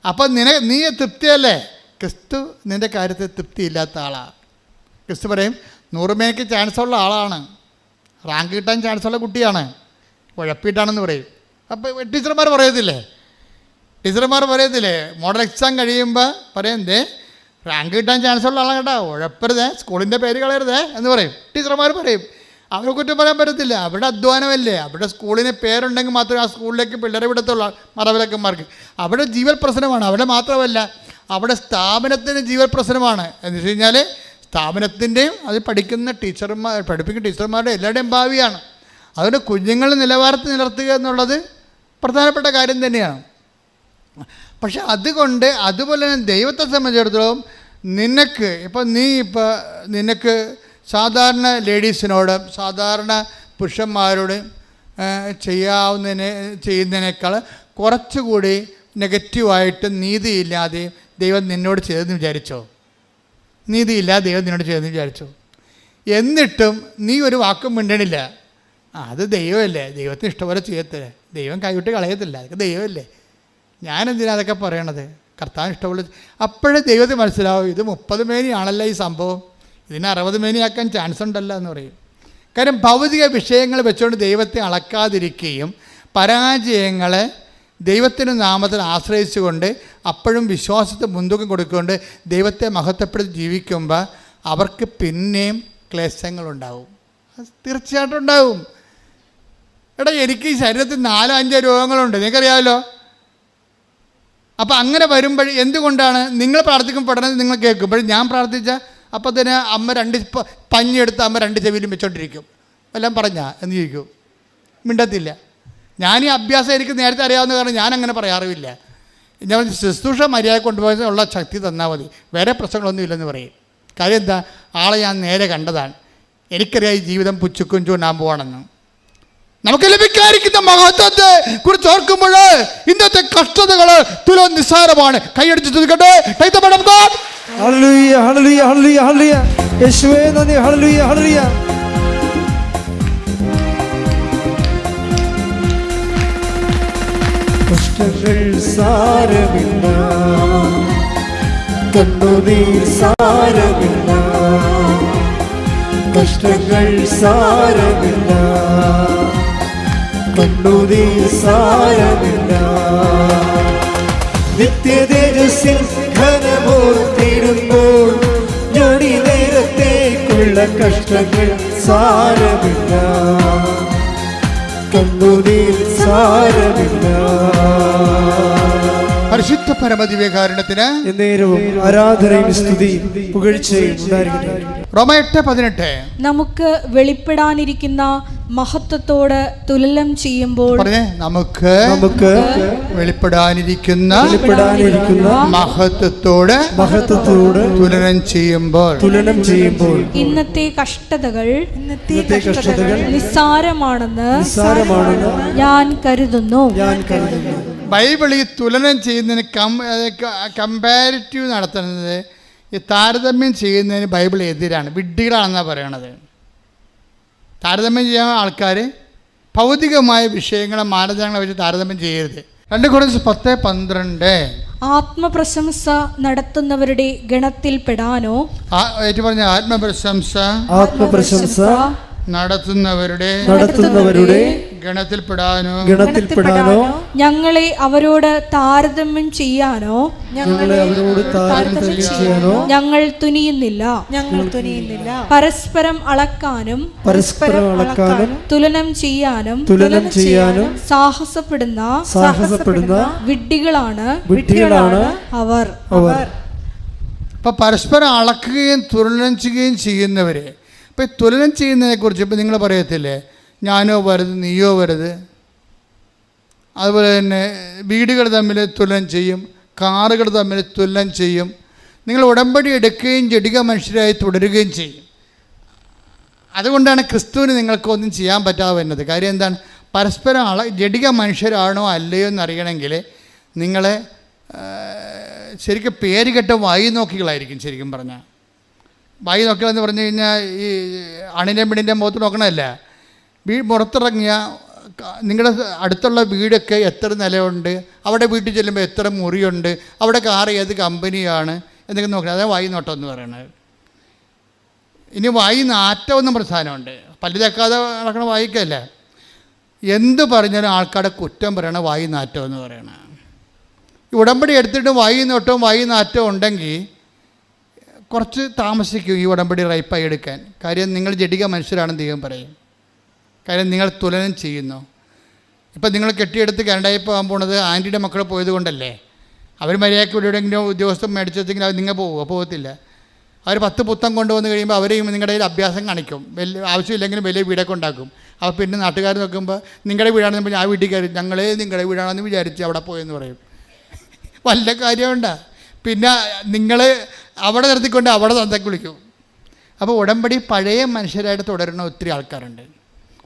അപ്പം നീ തൃപ്തിയല്ലേ? ക്രിസ്തു നിൻ്റെ കാര്യത്തിൽ തൃപ്തിയില്ലാത്ത ആളാണ്. ക്രിസ്തു പറയും 100 മേനിക്ക് ചാൻസുള്ള ആളാണ്, റാങ്ക് കിട്ടാൻ ചാൻസുള്ള കുട്ടിയാണ്, ഉഴപ്പിയിട്ടാണെന്ന് പറയും. അപ്പോൾ ടീച്ചർമാർ പറയത്തില്ലേ, മോഡൽ എക്സാം കഴിയുമ്പോൾ പറയും, റാങ്ക് കിട്ടാൻ ചാൻസുള്ള ആളാണ് കേട്ടോ, ഉഴപ്പരുതേ, സ്കൂളിൻ്റെ പേര് കളയരുതേ എന്ന് പറയും. ടീച്ചർമാർ പറയും. അവരെ കുറ്റം പറയാൻ പറ്റത്തില്ല, അവരുടെ അധ്വാനമല്ലേ. അവരുടെ സ്കൂളിന് പേരുണ്ടെങ്കിൽ മാത്രമേ ആ സ്കൂളിലേക്ക് പിള്ളേരെ വിടത്തുള്ളൂ. മറവിലക്കന്മാർക്ക് അവിടെ ജീവൽ പ്രശ്നമാണ്. അവിടെ മാത്രമല്ല, അവിടെ സ്ഥാപനത്തിന് ജീവൽ പ്രശ്നമാണ്. എന്ന് വെച്ച് കഴിഞ്ഞാൽ സ്ഥാപനത്തിൻ്റെയും അത് പഠിപ്പിക്കുന്ന ടീച്ചർമാരുടെ എല്ലാവരുടെയും ഭാവിയാണ്. അതുകൊണ്ട് കുഞ്ഞുങ്ങളുടെ നിലവാരത്തിൽ നിലർത്തുക എന്നുള്ളത് പ്രധാനപ്പെട്ട കാര്യം തന്നെയാണ്. പക്ഷെ അതുപോലെ തന്നെ ദൈവത്തെ സംബന്ധിച്ചിടത്തോളം നിനക്ക് സാധാരണ ലേഡീസിനോടും സാധാരണ പുരുഷന്മാരോടും ചെയ്യുന്നതിനേക്കാൾ കുറച്ചുകൂടി നെഗറ്റീവായിട്ട് നീതിയില്ലാതെയും ദൈവം നിന്നോട് ചെയ്തെന്ന് വിചാരിച്ചോ? നീതിയില്ലാതെ ദൈവം നിന്നോട് ചെയ്തെന്ന് വിചാരിച്ചോ? എന്നിട്ടും നീ ഒരു വാക്കും മിണ്ടണില്ല. അത് ദൈവമല്ലേ, ദൈവത്തിന് ഇഷ്ടംപോലെ ചെയ്യത്തില്ലേ, ദൈവം കൈവിട്ട് കളയത്തില്ല, അതൊക്കെ ദൈവമല്ലേ. ഞാനെന്തിനാ അതൊക്കെ പറയണത്? കർത്താൻ ഇഷ്ടമുള്ള അപ്പോഴേ ദൈവത്തിന് മനസ്സിലാവും, ഇത് 30 മേനിയാണല്ലോ ഈ സംഭവം, ഇതിനെ 60 മേനിയാക്കാൻ ചാൻസ് ഉണ്ടല്ലോ എന്ന് പറയും. കാര്യം ഭൗതിക വിഷയങ്ങൾ വെച്ചുകൊണ്ട് ദൈവത്തെ അളക്കാതിരിക്കുകയും പരാജയങ്ങളെ ദൈവത്തിൻ്റെ നാമത്തിൽ ആശ്രയിച്ചുകൊണ്ട് അപ്പോഴും വിശ്വാസത്തെ മുൻതൂക്കം കൊടുക്കുകൊണ്ട് ദൈവത്തെ മഹത്വപ്പെടുത്തി ജീവിക്കുമ്പോൾ അവർക്ക് പിന്നെയും ക്ലേശങ്ങളുണ്ടാവും. അത് തീർച്ചയായിട്ടും ഉണ്ടാവും. എനിക്ക് ഈ ശരീരത്തിൽ 4-5 രോഗങ്ങളുണ്ട്, നിങ്ങൾക്കറിയാമല്ലോ. അപ്പോൾ അങ്ങനെ വരുമ്പോൾ എന്തുകൊണ്ടാണ് നിങ്ങൾ പ്രാർത്ഥിക്കുമ്പോൾ പഠനം നിങ്ങൾ കേൾക്കും, ഞാൻ പ്രാർത്ഥിച്ചാൽ അപ്പോൾ തന്നെ അമ്മ 2 പഞ്ഞെടുത്ത് അമ്മ 2 ചെവിയിലും വെച്ചോണ്ടിരിക്കും. എല്ലാം പറഞ്ഞാ എന്ന് ചോദിക്കും, മിണ്ടത്തില്ല. ഞാൻ ഈ അഭ്യാസം എനിക്ക് നേരത്തെ അറിയാവുന്ന കാരണം ഞാൻ അങ്ങനെ പറയാറുമില്ല. ഞാൻ ശുശ്രൂഷ മര്യാദ കൊണ്ടുപോകാനുള്ള ശക്തി തന്നാൽ മതി, വേറെ പ്രശ്നങ്ങളൊന്നും ഇല്ലെന്ന് പറയും. കാര്യം എന്താ? ആളെ ഞാൻ നേരെ കണ്ടതാണ്, എനിക്കറിയാം ഈ ജീവിതം പുച്ചുക്കും ചൂണ്ടാൻ പോവാണെന്ന്. നമുക്ക് ലഭിക്കാതിരിക്കുന്ന മഹത്വത്തെ കുറിച്ച് ഓർക്കുമ്പോൾ ഇന്നത്തെ കഷ്ടതകൾ തുലോം നിസ്സാരമാണ്. കൈയടിച്ച് ചോദിക്കട്ടെ, കഷ്ടങ്ങൾ സാരമില്ല, കണ്ണുനീർ സാരമില്ല, കഷ്ടങ്ങൾ സാരമില്ല, കണ്ണുനീർ സാരമില്ല. നിത്യതേജസ്സിൽ ഘനമോർത്തിടുമ്പോൾ ഞൊടി നേരത്തേക്കുള്ള കഷ്ടങ്ങൾ സാരമില്ല, കണ്ണുനീർ സാരമില്ല. പരിശുദ്ധ പരമദിവ്യകാരുണ്യത്തിന് എന്നേരവും ആരാധനയും സ്തുതിയും പുകഴ്ചയും ഉണ്ടായിരിക്കട്ടെ. റോമ 8:18 നമുക്ക് വെളിപ്പെടാനിരിക്കുന്ന മഹത്വത്തോട് തുലനം ചെയ്യുമ്പോൾ പറഞ്ഞേ, നമുക്ക് വെളിപ്പെടാനിരിക്കുന്ന മഹത്വത്തോട് തുലനം ചെയ്യുമ്പോൾ ഇന്നത്തെ കഷ്ടതകൾ നിസ്സാരമാണെന്ന് ഞാൻ കരുതുന്നു. ബൈബിൾ ഈ തുലനം ചെയ്യുന്നതിന് കമ്പാരിറ്റീവ് നടത്തുന്നത്, ഈ താരതമ്യം ചെയ്യുന്നതിന് ബൈബിൾ എതിരാണ്, വിഡ്ഢികളാണെന്നാണ് പറയണത്. താരതമ്യം ചെയ്യാൻ ആൾക്കാർ ഭൗതികമായ വിഷയങ്ങളെ മാനദണ്ഡങ്ങളെ വെച്ച് താരതമ്യം ചെയ്യരുത്. 2 Corinthians 10:12 ആത്മപ്രശംസ നടത്തുന്നവരുടെ ഗണത്തിൽ പെടാനോ, പറഞ്ഞ ആത്മപ്രശംസ നടത്തുന്നവരുടെ ഗണത്തിൽപ്പെടാനോ ഞങ്ങളെ അവരോട് താരതമ്യം ചെയ്യാനോ ഞങ്ങൾ തുനിയുന്നില്ല. പരസ്പരം അളക്കാനും തുലനം ചെയ്യാനും സാഹസപ്പെടുന്ന വിഡ്ഢികളാണ് അവർ. അപ്പൊ പരസ്പരം അളക്കുകയും തുലനം ചെയ്യുകയും ചെയ്യുന്നവരെ, ഇപ്പം തുലനം ചെയ്യുന്നതിനെക്കുറിച്ച് ഇപ്പം നിങ്ങൾ പറയത്തില്ലേ, ഞാനോ വലുത് നീയോ വലുത്. അതുപോലെ തന്നെ വീടുകൾ തമ്മിൽ തുലനം ചെയ്യും, കാറുകൾ തമ്മിൽ തുലനം ചെയ്യും. നിങ്ങൾ ഉടമ്പടി എടുക്കുകയും ജഡിക മനുഷ്യരായി തുടരുകയും ചെയ്യും. അതുകൊണ്ടാണ് ക്രിസ്തുവിന് നിങ്ങൾക്കൊന്നും ചെയ്യാൻ പറ്റാതെ വരുന്നത്. കാര്യം എന്താണ്? പരസ്പരം ജഡിക മനുഷ്യരാണോ അല്ലയോ എന്നറിയണമെങ്കിൽ നിങ്ങളെ ശരിക്കും പേരുകെട്ട വായി നോക്കികളായിരിക്കും. ശരിക്കും പറഞ്ഞാൽ വായി നോക്കികളെന്ന് പറഞ്ഞു കഴിഞ്ഞാൽ ഈ അണിൻ്റെ പിടിൻ്റെ മുഖത്ത് നോക്കണമല്ല. പുറത്തിറങ്ങിയ നിങ്ങളുടെ അടുത്തുള്ള വീടൊക്കെ എത്ര നിലയുണ്ട്, അവിടെ വീട്ടിൽ ചെല്ലുമ്പോൾ എത്ര മുറിയുണ്ട്, അവിടെ കാർ ഏത് കമ്പനിയാണ് എന്നൊക്കെ നോക്കണം. അതാണ് വായി നോട്ടം എന്ന് പറയുന്നത്. ഇനി വായി നാറ്റമെന്നും പ്രധാനമുണ്ട്. പല്ല് തേക്കാതെ നടക്കണ വായിക്കല്ല. എന്ത് പറഞ്ഞാലും ആൾക്കാരുടെ കുറ്റം പറയണ വായി നാറ്റം എന്ന് പറയണത്. ഈ ഉടമ്പടി എടുത്തിട്ട് വായി നോട്ടവും വായി നാറ്റവും ഉണ്ടെങ്കിൽ കുറച്ച് താമസിക്കും ഈ ഉടമ്പടി റൈപ്പായി എടുക്കാൻ. കാര്യം നിങ്ങൾ ജഡിക മനുഷ്യരാണെന്ന് ദൈവം പറയും. കാര്യം നിങ്ങൾ തുലനം ചെയ്യുന്നു. ഇപ്പം നിങ്ങൾ കെട്ടിയെടുത്ത് കാനഡയിൽ പോകാൻ പോണത് ആൻറ്റിയുടെ മക്കൾ പോയത് കൊണ്ടല്ലേ. അവർ മര്യാദയ്ക്ക് എവിടെയെങ്കിലും ഉദ്യോഗസ്ഥം മേടിച്ചെങ്കിൽ അവർ നിങ്ങൾ പോകത്തില്ല. അവർ 10 പുത്തം കൊണ്ടുവന്ന് കഴിയുമ്പോൾ അവരെയും നിങ്ങളുടെ കയ്യിൽ അഭ്യാസം കാണിക്കും. വലിയ ആവശ്യമില്ലെങ്കിലും വലിയ വീടൊക്കെ ഉണ്ടാക്കും. അപ്പോൾ പിന്നെ നാട്ടുകാർ നോക്കുമ്പോൾ നിങ്ങളുടെ വീടാണെന്ന് പറഞ്ഞാൽ ആ വീട്ടിൽ കയറി ഞങ്ങളെ നിങ്ങളുടെ വീടാണെന്ന് വിചാരിച്ച് അവിടെ പോയെന്ന് പറയും. വല്ല കാര്യമുണ്ടാ? പിന്നെ നിങ്ങൾ അവിടെ നിർത്തിക്കൊണ്ട് അവിടെ തന്തയ്ക്ക് വിളിക്കും. അപ്പോൾ ഉടമ്പടി പഴയ മനുഷ്യരായിട്ട് തുടരുന്ന ഒത്തിരി ആൾക്കാരുണ്ട്.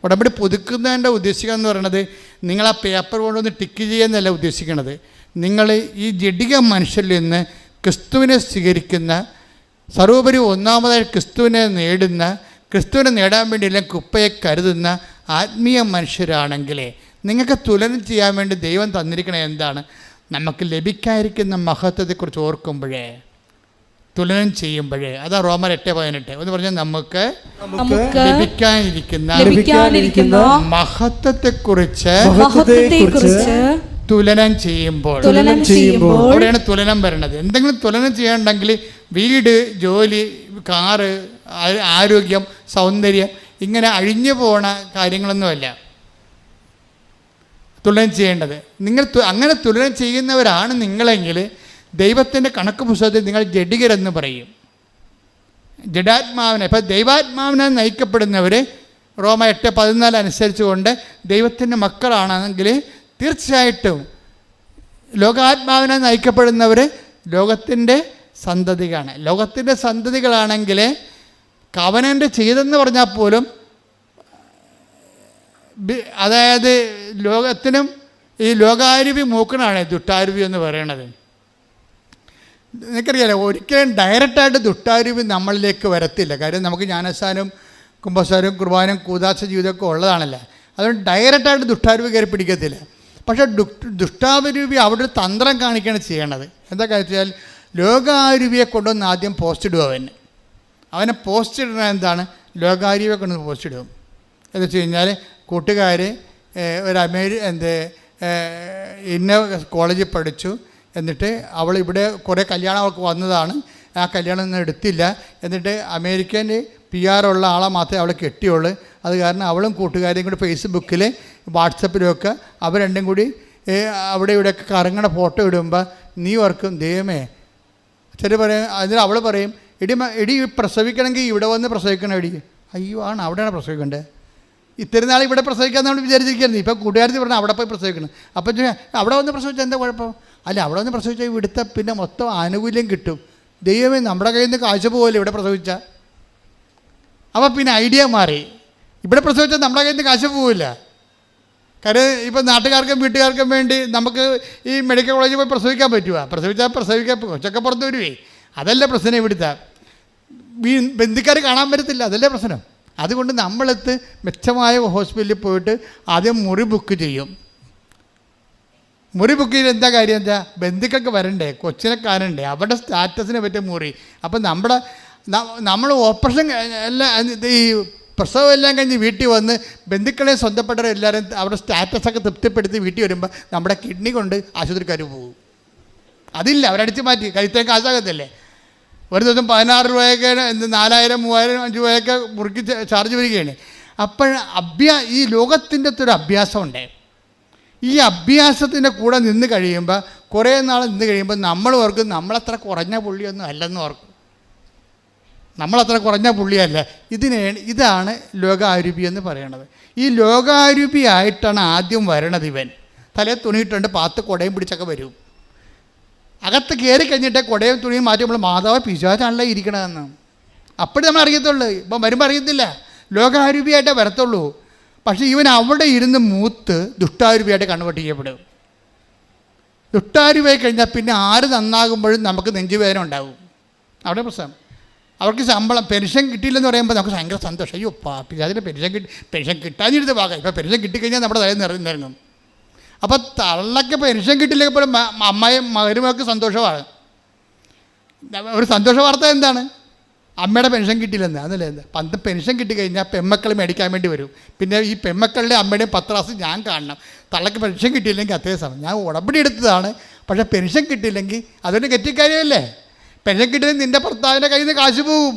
ഉടമ്പടി പുതുക്കുന്നതിൻ്റെ ഉദ്ദേശിക്കുക എന്ന് പറയുന്നത് നിങ്ങൾ ആ പേപ്പർ കൊണ്ടൊന്ന് ടിക്ക് ചെയ്യുന്നതല്ല ഉദ്ദേശിക്കുന്നത്. നിങ്ങൾ ഈ ജഡിക മനുഷ്യരിൽ നിന്ന് ക്രിസ്തുവിനെ സ്വീകരിക്കുന്ന, സർവോപരി ഒന്നാമതായി ക്രിസ്തുവിനെ നേടുന്ന, ക്രിസ്തുവിനെ നേടാൻ വേണ്ടി എല്ലാം കുപ്പയെ കരുതുന്ന ആത്മീയ മനുഷ്യരാണെങ്കിൽ നിങ്ങൾക്ക് തുലനം ചെയ്യാൻ വേണ്ടി ദൈവം തന്നിരിക്കണത് എന്താണ്? നമുക്ക് ലഭിക്കാതിരിക്കുന്ന മഹത്വത്തെക്കുറിച്ച് ഓർക്കുമ്പോഴേ, തുലനം ചെയ്യുമ്പോഴേ. അതാ റോമർ 8:18 എന്ന് പറഞ്ഞാൽ നമുക്ക് ലഭിക്കാനിരിക്കുന്ന മഹത്വത്തെക്കുറിച്ച് തുലനം ചെയ്യുമ്പോൾ അവിടെയാണ് തുലനം വരണത്. എന്തെങ്കിലും തുലനം ചെയ്യാനുണ്ടെങ്കിൽ വീട്, ജോലി, കാറ്, ആരോഗ്യം, സൗന്ദര്യം, ഇങ്ങനെ അഴിഞ്ഞു പോണ കാര്യങ്ങളൊന്നുമല്ല തുലനം ചെയ്യേണ്ടത്. നിങ്ങൾ അങ്ങനെ തുലനം ചെയ്യുന്നവരാണ് നിങ്ങളെങ്കിൽ ദൈവത്തിൻ്റെ കണക്ക് പുസ്തകത്തിൽ നിങ്ങൾ ജഡികരെന്ന് പറയും. ജഡാത്മാവിനെ, ഇപ്പം ദൈവാത്മാവിനെ നയിക്കപ്പെടുന്നവർ റോമ 8:14 അനുസരിച്ചുകൊണ്ട് ദൈവത്തിൻ്റെ മക്കളാണെങ്കിൽ തീർച്ചയായിട്ടും ലോകാത്മാവിനെ നയിക്കപ്പെടുന്നവർ ലോകത്തിൻ്റെ സന്തതികളാണ്. ലോകത്തിൻ്റെ സന്തതികളാണെങ്കിൽ കവനൻ്റ് ചെയ്തെന്ന് പറഞ്ഞാൽ പോലും, അതായത് ലോകത്തിനും ഈ ലോകാരുവി മൂക്കനാണ് ദുഷ്ടാരുവി എന്ന് പറയണത്. നിനക്കറിയാലോ, ഒരിക്കലും ഡയറക്റ്റായിട്ട് ദുഷ്ടാരുവി നമ്മളിലേക്ക് വരത്തില്ല. കാര്യം നമുക്ക് ജ്ഞാനസ്ഥാനം, കുംഭസാരം, കുർബാനം, കൂദാശ ജീവിതമൊക്കെ ഉള്ളതാണല്ലോ. അതുകൊണ്ട് ഡയറക്റ്റായിട്ട് ദുഷ്ടാരുവി കയറി പിടിക്കത്തില്ല. പക്ഷേ ദുഷ്ടാരുവി അവിടെ ഒരു തന്ത്രം കാണിക്കുകയാണ് ചെയ്യണത്. എന്താ വെച്ചാൽ ലോകാരുവിയെ കൊണ്ടുവന്ന് ആദ്യം പോസ്റ്റ് ഇടുക. അവനെ പോസ്റ്റ് ഇടുന്നത് എന്താണ്? ലോകാരുവിയെ കൊണ്ടുവന്ന് പോസ്റ്റ് ഇടും. എന്ന് വെച്ച് കഴിഞ്ഞാൽ കൂട്ടുകാർ ഒരു ഇന്ന കോളേജിൽ പഠിച്ചു, എന്നിട്ട് അവൾ ഇവിടെ കുറേ കല്യാണം അവൾക്ക് വന്നതാണ്, ആ കല്യാണം ഒന്നും എടുത്തില്ല, എന്നിട്ട് അമേരിക്കൻ PR ഉള്ള ആളെ മാത്രമേ അവളെ കെട്ടിയുള്ളൂ. അത് കാരണം അവളും കൂട്ടുകാരെയും കൂടി ഫേസ്ബുക്കിൽ, വാട്സപ്പിലുമൊക്കെ അവർ രണ്ടും കൂടി അവിടെ ഇവിടെയൊക്കെ കറങ്ങണ ഫോട്ടോ ഇടുമ്പോൾ നീ ഓർക്കും, ദൈവമേ. ചില പറയും, അതിന് അവൾ പറയും, എടി പ്രസവിക്കണമെങ്കിൽ ഇവിടെ വന്ന് പ്രസവിക്കണം. എടി, അയ്യോ ആണ്, അവിടെയാണ് പ്രസവിക്കേണ്ടത്. ഇത്തിരി നാൾ ഇവിടെ പ്രസവിക്കാൻ നമ്മൾ വിചാരിച്ചിരിക്കുന്നു. ഇപ്പം കൂട്ടുകാരത്തി പറഞ്ഞാൽ അവിടെ പോയി പ്രസവിക്കണം. അപ്പം അവിടെ വന്ന് പ്രസവിച്ചാൽ എന്താ കുഴപ്പം? അല്ല, അവിടെ വന്ന് പ്രസവിച്ചാൽ ഇവിടുത്തെ പിന്നെ മൊത്തം ആനുകൂല്യം കിട്ടും. ദൈവമേ, നമ്മുടെ കയ്യിൽ നിന്ന് കാഴ്ച പോകല്ലേ ഇവിടെ പ്രസവിച്ചാൽ. അപ്പോൾ പിന്നെ ഐഡിയ മാറി. ഇവിടെ പ്രസവിച്ചാൽ നമ്മുടെ കയ്യിൽ നിന്ന് കാശ് പോവില്ല. കാര്യം ഇപ്പം നാട്ടുകാർക്കും വീട്ടുകാർക്കും വേണ്ടി നമുക്ക് ഈ മെഡിക്കൽ കോളേജിൽ പോയി പ്രസവിക്കാൻ പറ്റുമോ? പ്രസവിക്കാൻ കൊച്ചൊക്കെ പുറത്ത് വരുവേ. അതല്ല പ്രശ്നം. ഇവിടുത്തെ ബന്ധുക്കാർ കാണാൻ പറ്റത്തില്ല. അതല്ലേ പ്രശ്നം. അതുകൊണ്ട് നമ്മളെത്ത് മെച്ചമായ ഹോസ്പിറ്റലിൽ പോയിട്ട് ആദ്യം മുറി ബുക്ക് ചെയ്യും. മുറി ബുക്ക് ചെയ്ത് എന്താ കാര്യം? എന്താ, ബന്ധുക്കൾക്ക് വരണ്ടേ, കൊച്ചിനെ കാണണ്ടേ, അവരുടെ സ്റ്റാറ്റസിനെ പറ്റിയ മുറി. അപ്പം നമ്മൾ ഓപ്പറേഷൻ എല്ലാം ഈ പ്രസവം എല്ലാം കഴിഞ്ഞ് വീട്ടിൽ വന്ന് ബന്ധുക്കളെ സ്വന്തപ്പെട്ടവരെല്ലാവരും അവരുടെ സ്റ്റാറ്റസൊക്കെ തൃപ്തിപ്പെടുത്തി വീട്ടിൽ വരുമ്പോൾ നമ്മുടെ കിഡ്നി കൊണ്ട് ആശുപത്രിക്കാർ പോകും. അതില്ല, അവരടിച്ച് മാറ്റി. കഴുത്തേക്ക് കാശാകത്തില്ലേ. ഒരു ദിവസം 16 രൂപയൊക്കെ 4000, 3000 രൂപയൊക്കെ മുറുക്കി ചാർജ് വരികയാണ്. അപ്പോൾ ഈ ലോകത്തിൻ്റെ ഒരു അഭ്യാസമുണ്ട്. ഈ അഭ്യാസത്തിൻ്റെ കൂടെ നിന്ന് കഴിയുമ്പോൾ, കുറേ നാൾ നിന്ന് കഴിയുമ്പോൾ നമ്മൾ ഓർക്കും നമ്മളത്ര കുറഞ്ഞ പുള്ളിയൊന്നും അല്ലെന്ന് ഓർക്കും. നമ്മളത്ര കുറഞ്ഞ പുള്ളിയല്ല. ഇതാണ് ലോകാരൂപി എന്ന് പറയണത്. ഈ ലോകാരൂപി ആയിട്ടാണ് ആദ്യം വരണത്. ഇവൻ തലേ തുണിയിട്ടുണ്ട്, പാത്ത് കുടയും പിടിച്ചൊക്കെ വരും. അകത്ത് കയറി കഴിഞ്ഞിട്ട് കുടയും തുണിയും മാറ്റുമ്പോൾ മാതാവ് പിശാചാണല്ലോ ഇരിക്കണതെന്ന് അപ്പോഴും നമ്മൾ അറിയത്തുള്ളൂ. ഇപ്പം വരുമ്പോൾ അറിയത്തില്ല. ലോകാരൂപിയായിട്ടേ വരത്തുള്ളൂ. പക്ഷേ ഇവൻ അവിടെ ഇരുന്ന് മൂത്ത് ദുഷ്ടാരൂപിയായിട്ട് കൺവേർട്ട് ചെയ്യപ്പെടും. ദുഷ്ടാരൂപിയായി കഴിഞ്ഞാൽ പിന്നെ ആര് നന്നാകുമ്പോഴും നമുക്ക് നെഞ്ചുവേദന ഉണ്ടാകും. അവിടെ പ്രശ്നം. അവർക്ക് ശമ്പളം പെൻഷൻ കിട്ടിയില്ലെന്ന് പറയുമ്പോൾ നമുക്ക് ഭയങ്കര സന്തോഷം. അയ്യോ പിശാചിൻ്റെ പെൻഷൻ കിട്ടാഞ്ഞിരുന്ന ഭാഗം. ഇപ്പോൾ പെൻഷൻ കിട്ടിക്കഴിഞ്ഞാൽ നമ്മുടെ തലയിൽ നിറഞ്ഞിറങ്ങും. അപ്പോൾ തള്ളക്ക് പെൻഷൻ കിട്ടില്ലെങ്കിൽ പോലും അമ്മയും മകനുമൊക്കെ സന്തോഷമാണ്. ഒരു സന്തോഷ വാർത്ത എന്താണ്? അമ്മയുടെ പെൻഷൻ കിട്ടിയില്ലെന്ന്. അതല്ലേ എന്താ, പെൻഷൻ കിട്ടിക്കഴിഞ്ഞാൽ പെമ്മക്കൾ മേടിക്കാൻ വേണ്ടി വരും. പിന്നെ ഈ പെമ്മക്കളുടെ അമ്മയുടെയും 10 ക്ലാസ് ഞാൻ കാണണം. തള്ളക്ക് പെൻഷൻ കിട്ടിയില്ലെങ്കിൽ അതേ സമയം ഞാൻ ഉടമ്പടി എടുത്തതാണ്. പക്ഷേ പെൻഷൻ കിട്ടിയില്ലെങ്കിൽ അതൊരു കെറ്റിക്കാര്യമല്ലേ. പെൻഷൻ കിട്ടിയില്ലെങ്കിൽ നിൻ്റെ ഭർത്താവിൻ്റെ കയ്യിൽ നിന്ന് കാശ് പോവും.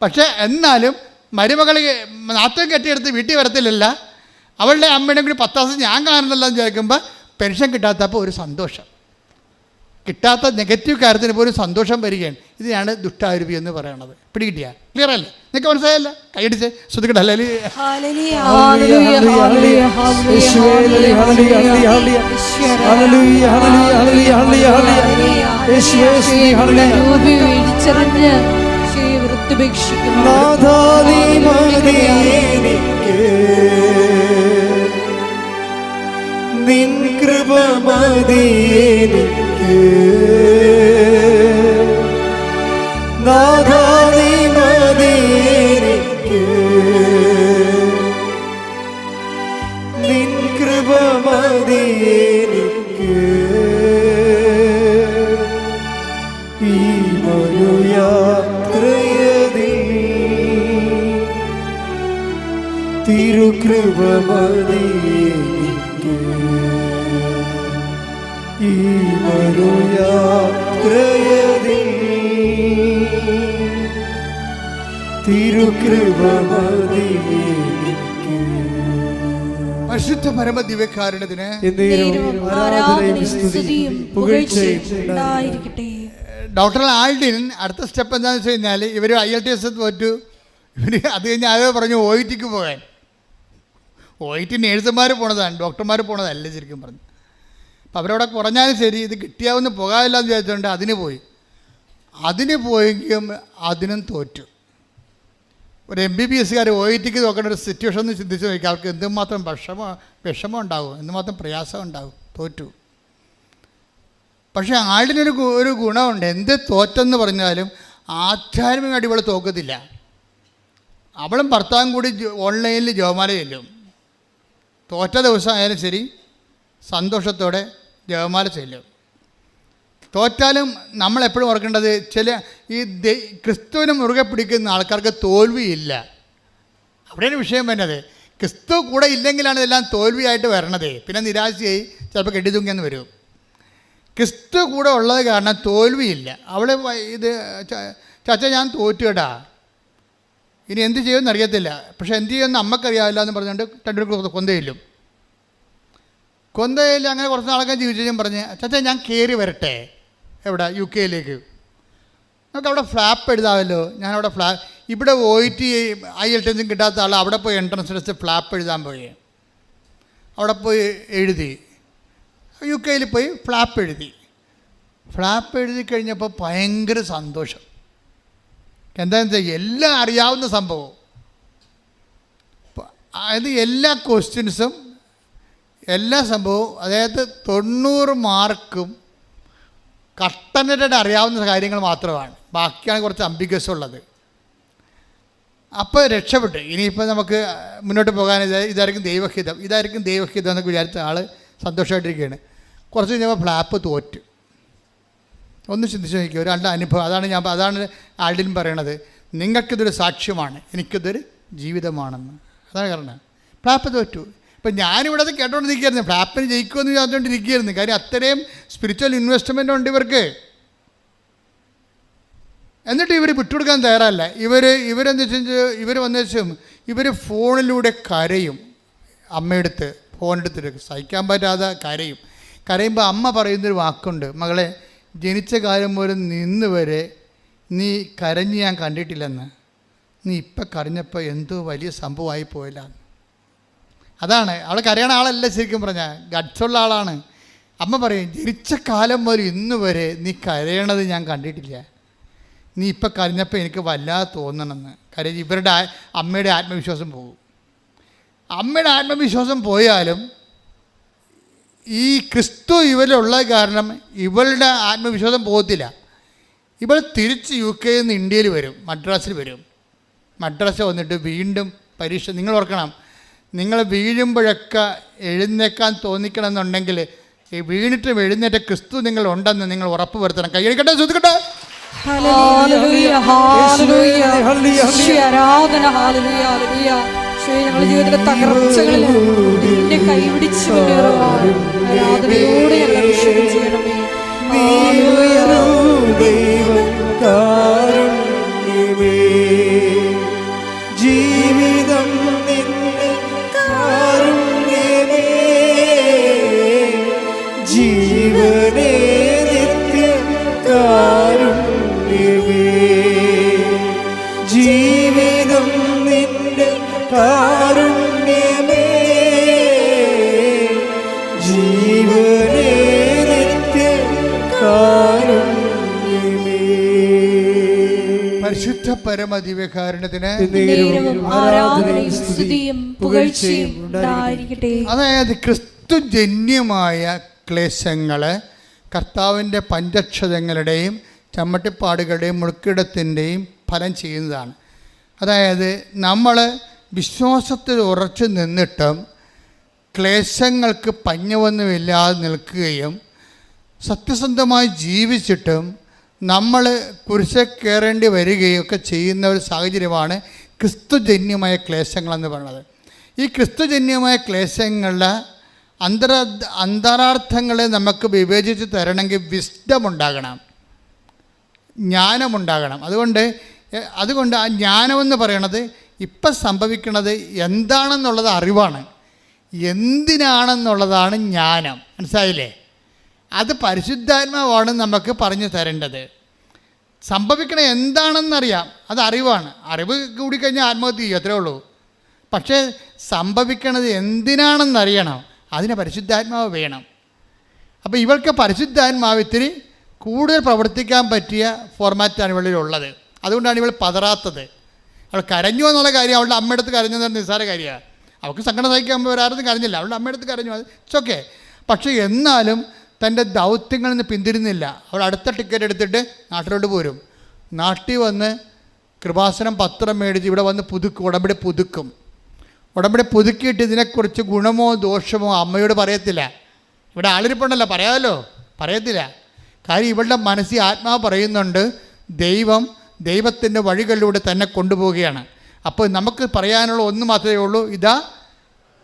പക്ഷേ എന്നാലും മരുമകൾ നാത്തം കെട്ടിയെടുത്ത് വീട്ടിൽ വരത്തില്ലല്ല. അവളുടെ അമ്മയുടെ കൂടി 10 ക്ലാസ് ഞാൻ കാണുന്നല്ലോ എന്ന് ചോദിക്കുമ്പോൾ പെൻഷൻ കിട്ടാത്തപ്പോൾ ഒരു സന്തോഷം. കിട്ടാത്ത നെഗറ്റീവ് കാര്യത്തിന് പോലും സന്തോഷം വരികയാണ്. ഇതിനാണ് ദുഷ്ടാരൂപി എന്ന് പറയുന്നത്. പിടികിട്ടിയ ക്ലിയർ അല്ലേ? നിങ്ങൾക്ക് മനസ്സിലായല്ല? കൈയടിച്ച് ശ്രദ്ധിക്കട്ടെ. നിൻ കൃപ മതി എനിക്ക്, നാഥാ നീ മതി എനിക്ക്, നിൻ കൃപ മതി എനിക്ക്. ഈ മനുയാത്രയതിൽ തിരുകൃപ മതി എനിക്ക്. ഈ മനുയാത്രയതിൽ തിരുകൃപ മതി എനിക്ക്. പരിശുദ്ധ പരമ ദിവ്യകാരുണ്യത്തിന് ഡോക്ടർ ആൽഡിൻ അടുത്ത സ്റ്റെപ്പ് എന്താണെന്ന് വെച്ച് കഴിഞ്ഞാൽ ഇവർ IELTS തോറ്റു. ഇവർ അത് കഴിഞ്ഞ് ആരോ പറഞ്ഞു OITക്ക് പോകാൻ. OIT നേഴ്സുമാർ പോണതാണ്, ഡോക്ടർമാർ പോണതല്ല ശരിക്കും പറഞ്ഞു. അപ്പം അവരവിടെ കുറഞ്ഞാലും ശരി, ഇത് കിട്ടിയാവുന്ന പോകാമില്ല എന്ന് വിചാരിച്ചുകൊണ്ട് അതിന് പോയെങ്കിലും അതിനും തോറ്റു. ഒരു MBBSകാർ OITക്ക് നോക്കേണ്ട ഒരു സിറ്റുവേഷൻ ഒന്ന് ചിന്തിച്ച് നോക്കിയാൽ അവർക്ക് എന്തുമാത്രം വിഷമം ഉണ്ടാകും, എന്തുമാത്രം പ്രയാസം ഉണ്ടാകും. തോറ്റു. പക്ഷേ ആളിനൊരു ഗുണമുണ്ട്. എന്ത് തോറ്റെന്ന് പറഞ്ഞാലും ആധ്യാത്മികമായിട്ട് ഇവൾ തോക്കത്തില്ല. അവളും ഭർത്താവും കൂടി ഓൺലൈനിൽ ജപമാല ചെല്ലും. തോറ്റ ദിവസം ആയാലും ശരി സന്തോഷത്തോടെ ജപമാല ചെല്ലും. തോറ്റാലും നമ്മളെപ്പോഴും ഓർക്കേണ്ടത് ഈ ക്രിസ്തുവിനെ മുറുകെ പിടിക്കുന്ന ആൾക്കാർക്ക് തോൽവിയില്ല. അവിടെയാണ് വിഷയം വരുന്നത്. ക്രിസ്തു കൂടെ ഇല്ലെങ്കിലാണ് ഇതെല്ലാം തോൽവിയായിട്ട് വരണത്. പിന്നെ നിരാശയായി ചിലപ്പോൾ കെട്ടിത്തൂങ്ങിയെന്ന് വരും. ക്രിസ്തു കൂടെ ഉള്ളത് കാരണം തോൽവിയില്ല. അവളെ ഇത് ചാച്ച ഞാൻ തോറ്റുകടാ, ഇനി എന്ത് ചെയ്യുമെന്ന് അറിയത്തില്ല, പക്ഷെ എന്ത് ചെയ്യുമെന്ന് അമ്മക്കറിയാവില്ല എന്ന് പറഞ്ഞുകൊണ്ട് രണ്ടുപേരും കൊന്തയില്ലും. അങ്ങനെ കുറച്ച് നാളൊക്കെ ജീവിച്ചു. ഞാൻ പറഞ്ഞ് ചാച്ച ഞാൻ കയറി വരട്ടെ. എവിടെ? UK നമുക്ക് അവിടെ ഫ്ലാപ്പ് എഴുതാമല്ലോ. ഞാനവിടെ ഇവിടെ OET IELTS കിട്ടാത്ത ആൾ അവിടെ പോയി എൻട്രൻസ് ടെസ്റ്റ് ഫ്ലാപ്പ് എഴുതാൻ പോയി. അവിടെ പോയി എഴുതി. UK പോയി ഫ്ലാപ്പ് എഴുതി കഴിഞ്ഞപ്പോൾ ഭയങ്കര സന്തോഷം. എന്താണെന്ന് വെച്ചാൽ എല്ലാം അറിയാവുന്ന സംഭവം. അതായത് എല്ലാ ക്വസ്റ്റ്യൻസും എല്ലാ സംഭവവും, അതായത് 90 മാർക്കും കട്ടനയുടെ അറിയാവുന്ന കാര്യങ്ങൾ മാത്രമാണ്. ബാക്കിയാണ് കുറച്ച് അംബിഗസ് ഉള്ളത്. അപ്പോൾ രക്ഷപ്പെട്ടു. ഇനിയിപ്പോൾ നമുക്ക് മുന്നോട്ട് പോകാൻ ഇതായിരിക്കും ദൈവഹിതം എന്നൊക്കെ വിചാരിച്ച ആൾ സന്തോഷമായിട്ടിരിക്കുകയാണ്. കുറച്ച് കഴിഞ്ഞപ്പോൾ ഫ്ലാപ്പ് തോറ്റ്. ഒന്ന് ചിന്തിച്ച് നോക്കിയോ, ഒരു രണ്ട് അനുഭവം. അതാണ് ആൾഡിൻ പറയണത്, നിങ്ങൾക്കിതൊരു സാക്ഷ്യമാണ്, എനിക്കിതൊരു ജീവിതമാണെന്ന്. അതാണ് കാരണം. ഫ്ലാപ്പ് തോറ്റു. ഇപ്പം ഞാനിവിടെ അത് കേട്ടോണ്ടിരിക്കുകയായിരുന്നു. ഫ്ലാപ്പിന് ജയിക്കുമെന്ന് വിചാരിച്ചുകൊണ്ടിരിക്കുകയായിരുന്നു. കാര്യം അത്രയും സ്പിരിച്വൽ ഇൻവെസ്റ്റ്മെൻ്റ് ഉണ്ട് ഇവർക്ക്. എന്നിട്ട് ഇവർ വിട്ടുകൊടുക്കാൻ തയ്യാറല്ല. ഇവരെന്ന് വെച്ചാൽ ഇവർ ഫോണിലൂടെ കരയും. അമ്മയെടുത്ത് ഫോണെടുത്തിട്ട് സഹിക്കാൻ പറ്റാതെ കരയുമ്പോൾ അമ്മ പറയുന്നൊരു വാക്കുണ്ട്, മകളെ ജനിച്ച കാലം മുതൽ നിന്ന് വരെ നീ കരഞ്ഞ് ഞാൻ കണ്ടിട്ടില്ലെന്ന്. നീ ഇപ്പം കരഞ്ഞപ്പോൾ എന്തോ വലിയ സംഭവമായി പോയില്ല. അതാണ് അവൾ കരയണ ആളല്ല, ശരിക്കും പറഞ്ഞാൽ ഗഡ്സുള്ള ആളാണ്. അമ്മ പറയും, ജനിച്ച കാലം മുതൽ ഇന്ന് വരെ നീ കരയണത് ഞാൻ കണ്ടിട്ടില്ല. നീ ഇപ്പം കരഞ്ഞപ്പോൾ എനിക്ക് വല്ലാതെ തോന്നണമെന്ന്. കാര്യം ഇവരുടെ അമ്മയുടെ ആത്മവിശ്വാസം പോകും. അമ്മയുടെ ആത്മവിശ്വാസം പോയാലും ഈ ക്രിസ്തു ഇവരിലുള്ള കാരണം ഇവളുടെ ആത്മവിശ്വാസം പോകത്തില്ല. ഇവൾ തിരിച്ച് UK നിന്ന് ഇന്ത്യയിൽ വരും, മദ്രാസിൽ വരും. മദ്രാസ് വന്നിട്ട് വീണ്ടും പരീക്ഷ. നിങ്ങൾ ഓർക്കണം, നിങ്ങൾ വീഴുമ്പോഴൊക്കെ എഴുന്നേക്കാൻ തോന്നിക്കണമെന്നുണ്ടെങ്കിൽ ഈ വീണിട്ടും എഴുന്നേറ്റ ക്രിസ്തു നിങ്ങൾ ഉണ്ടെന്ന് നിങ്ങൾ ഉറപ്പ് വരുത്തണം. കൈയടിക്കട്ടെ, ശ്രദ്ധിക്കട്ടെ. ഞങ്ങളുടെ ജീവിതത്തിലെ തകർച്ചകളിൽ നിന്നെ കൈപിടിച്ച് മുന്നേറുവാൻ ആരാധനയോടെ ഞങ്ങൾ അഭിഷേകം ചെയ്യണമേ. ജീവിതം നിന്നെ കാരുണ്യമേ, ജീവനേ നിത്യ കാരുണ്യമേ, ജീവിതം നിന്റെ കാരുണ്യമേ, ജീവനേ നിത്യ കാരുണ്യമേ. പരിശുദ്ധ പരമദിവ്യകാരുണ്യത്തിന് അതായത് ക്രിസ്തുജന്യമായ ക്ലേശങ്ങൾ കർത്താവിൻ്റെ പഞ്ചക്ഷതങ്ങളുടെയും ചമ്മട്ടിപ്പാടുകളുടെയും മുഴുക്കിടത്തിൻ്റെയും ഫലം ചെയ്യുന്നതാണ്. അതായത് നമ്മൾ വിശ്വാസത്തിൽ ഉറച്ചു നിന്നിട്ടും ക്ലേശങ്ങൾക്ക് പഞ്ഞവൊന്നുമില്ലാതെ നിൽക്കുകയും സത്യസന്ധമായി ജീവിച്ചിട്ടും നമ്മൾ കുരിശിൽ കയറേണ്ടി വരികയും ഒക്കെ ചെയ്യുന്ന ഒരു സാഹചര്യമാണ് ക്രിസ്തുജന്യമായ ക്ലേശങ്ങളെന്ന് പറയുന്നത്. ഈ ക്രിസ്തുജന്യമായ ക്ലേശങ്ങളുടെ അന്തരാർത്ഥങ്ങളെ നമുക്ക് വിവേചിച്ച് തരണമെങ്കിൽ വിസ്ഡം ഉണ്ടാകണം, ജ്ഞാനമുണ്ടാകണം. അതുകൊണ്ട് ആ ജ്ഞാനമെന്ന് പറയണത് ഇപ്പം സംഭവിക്കുന്നത് എന്താണെന്നുള്ളത് അറിവാണ്, എന്തിനാണെന്നുള്ളതാണ് ജ്ഞാനം. മനസ്സിലായില്ലേ? അത് പരിശുദ്ധാത്മാവാണ് നമുക്ക് പറഞ്ഞു തരേണ്ടത്. സംഭവിക്കണ എന്താണെന്നറിയാം, അത് അറിവാണ്. അറിവ് കൂടിക്കഴിഞ്ഞാൽ ആത്മഹത്യ ചെയ്യും, അത്രേ ഉള്ളൂ. പക്ഷേ സംഭവിക്കണത് എന്തിനാണെന്നറിയണം, അതിന് പരിശുദ്ധാത്മാവ് വേണം. അപ്പോൾ ഇവൾക്ക് പരിശുദ്ധാത്മാവ് ഇത്തിരി കൂടുതൽ പ്രവർത്തിക്കാൻ പറ്റിയ ഫോർമാറ്റാണ് ഇവളിലുള്ളത്. അതുകൊണ്ടാണ് ഇവൾ പതറാത്തത്. അവൾ കരഞ്ഞു എന്നുള്ള കാര്യം അവളുടെ അമ്മയടുത്ത് കരഞ്ഞു എന്ന് നിസ്സാര കാര്യമാണ്. അവൾക്ക് സങ്കടം സഹിക്കുമ്പോൾ ഒരാളും കരഞ്ഞില്ല, അവളുടെ അമ്മയടുത്ത് കരഞ്ഞു, അത് ഇറ്റ്സ് ഓക്കെ. പക്ഷേ എന്നാലും തൻ്റെ ദൗത്യങ്ങളിൽ നിന്ന് പിന്തിരുന്നില്ല. അവൾ അടുത്ത ടിക്കറ്റ് എടുത്തിട്ട് നാട്ടിലോട്ട് പോരും. നാട്ടിൽ വന്ന് കൃപാസനം പത്രം മേടിച്ച് ഇവിടെ വന്ന് ഉടമ്പടി പുതുക്കിയിട്ട് ഇതിനെക്കുറിച്ച് ഗുണമോ ദോഷമോ അമ്മയോട് പറയത്തില്ല. ഇവിടെ ആളിരിപ്പുണ്ടല്ലോ, പറയത്തില്ല. കാര്യം ഇവളുടെ മനസ്സിൽ ആത്മാവ് പറയുന്നുണ്ട്, ദൈവത്തിൻ്റെ വഴികളിലൂടെ തന്നെ കൊണ്ടുപോവുകയാണ്. അപ്പോൾ നമുക്ക് പറയാനുള്ള ഒന്ന് മാത്രമേ ഉള്ളൂ, ഇതാ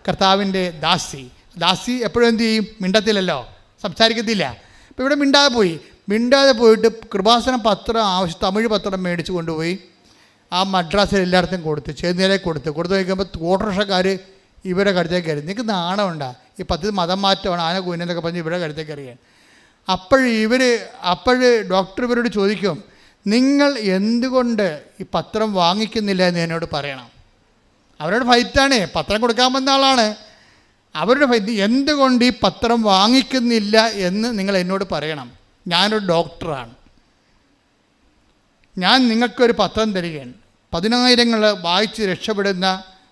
കർത്താവിൻ്റെ ദാസി എപ്പോഴും എന്ത് ചെയ്യും? മിണ്ടത്തില്ലല്ലോ, സംസാരിക്കത്തില്ല. അപ്പോൾ ഇവിടെ മിണ്ടാതെ പോയിട്ട് കൃപാസനം തമിഴ് പത്രം മേടിച്ച് കൊണ്ടുപോയി ആ മദ്രാസിൽ എല്ലായിടത്തും ചേർന്നേരെ കൊടുത്ത് കഴിക്കുമ്പോൾ ഓട്ടോറിക്ഷക്കാർ ഇവരെ കടുത്തേക്ക് അറിയാം. നിങ്ങൾക്ക് നാണമുണ്ടാ? ഈ 10 മതം മാറ്റമാണ്, ആന കൂനെന്നൊക്കെ പറഞ്ഞ് ഇവരെ കടുത്തേക്ക് അറിയാൻ. അപ്പോൾ ഡോക്ടർ ഇവരോട് ചോദിക്കും, നിങ്ങൾ എന്തുകൊണ്ട് ഈ പത്രം വാങ്ങിക്കുന്നില്ല എന്ന് എന്നോട് പറയണം. അവരുടെ ഫൈറ്റാണ്, പത്രം കൊടുക്കാൻ വന്ന ആളാണ്. അവരുടെ ഫൈറ്റ്, എന്തുകൊണ്ട് ഈ പത്രം വാങ്ങിക്കുന്നില്ല എന്ന് നിങ്ങൾ എന്നോട് പറയണം. ഞാനൊരു ഡോക്ടറാണ്. ഞാൻ നിങ്ങൾക്കൊരു പത്രം തരികയാണ്. 10,000 വായിച്ച് രക്ഷപ്പെടുന്ന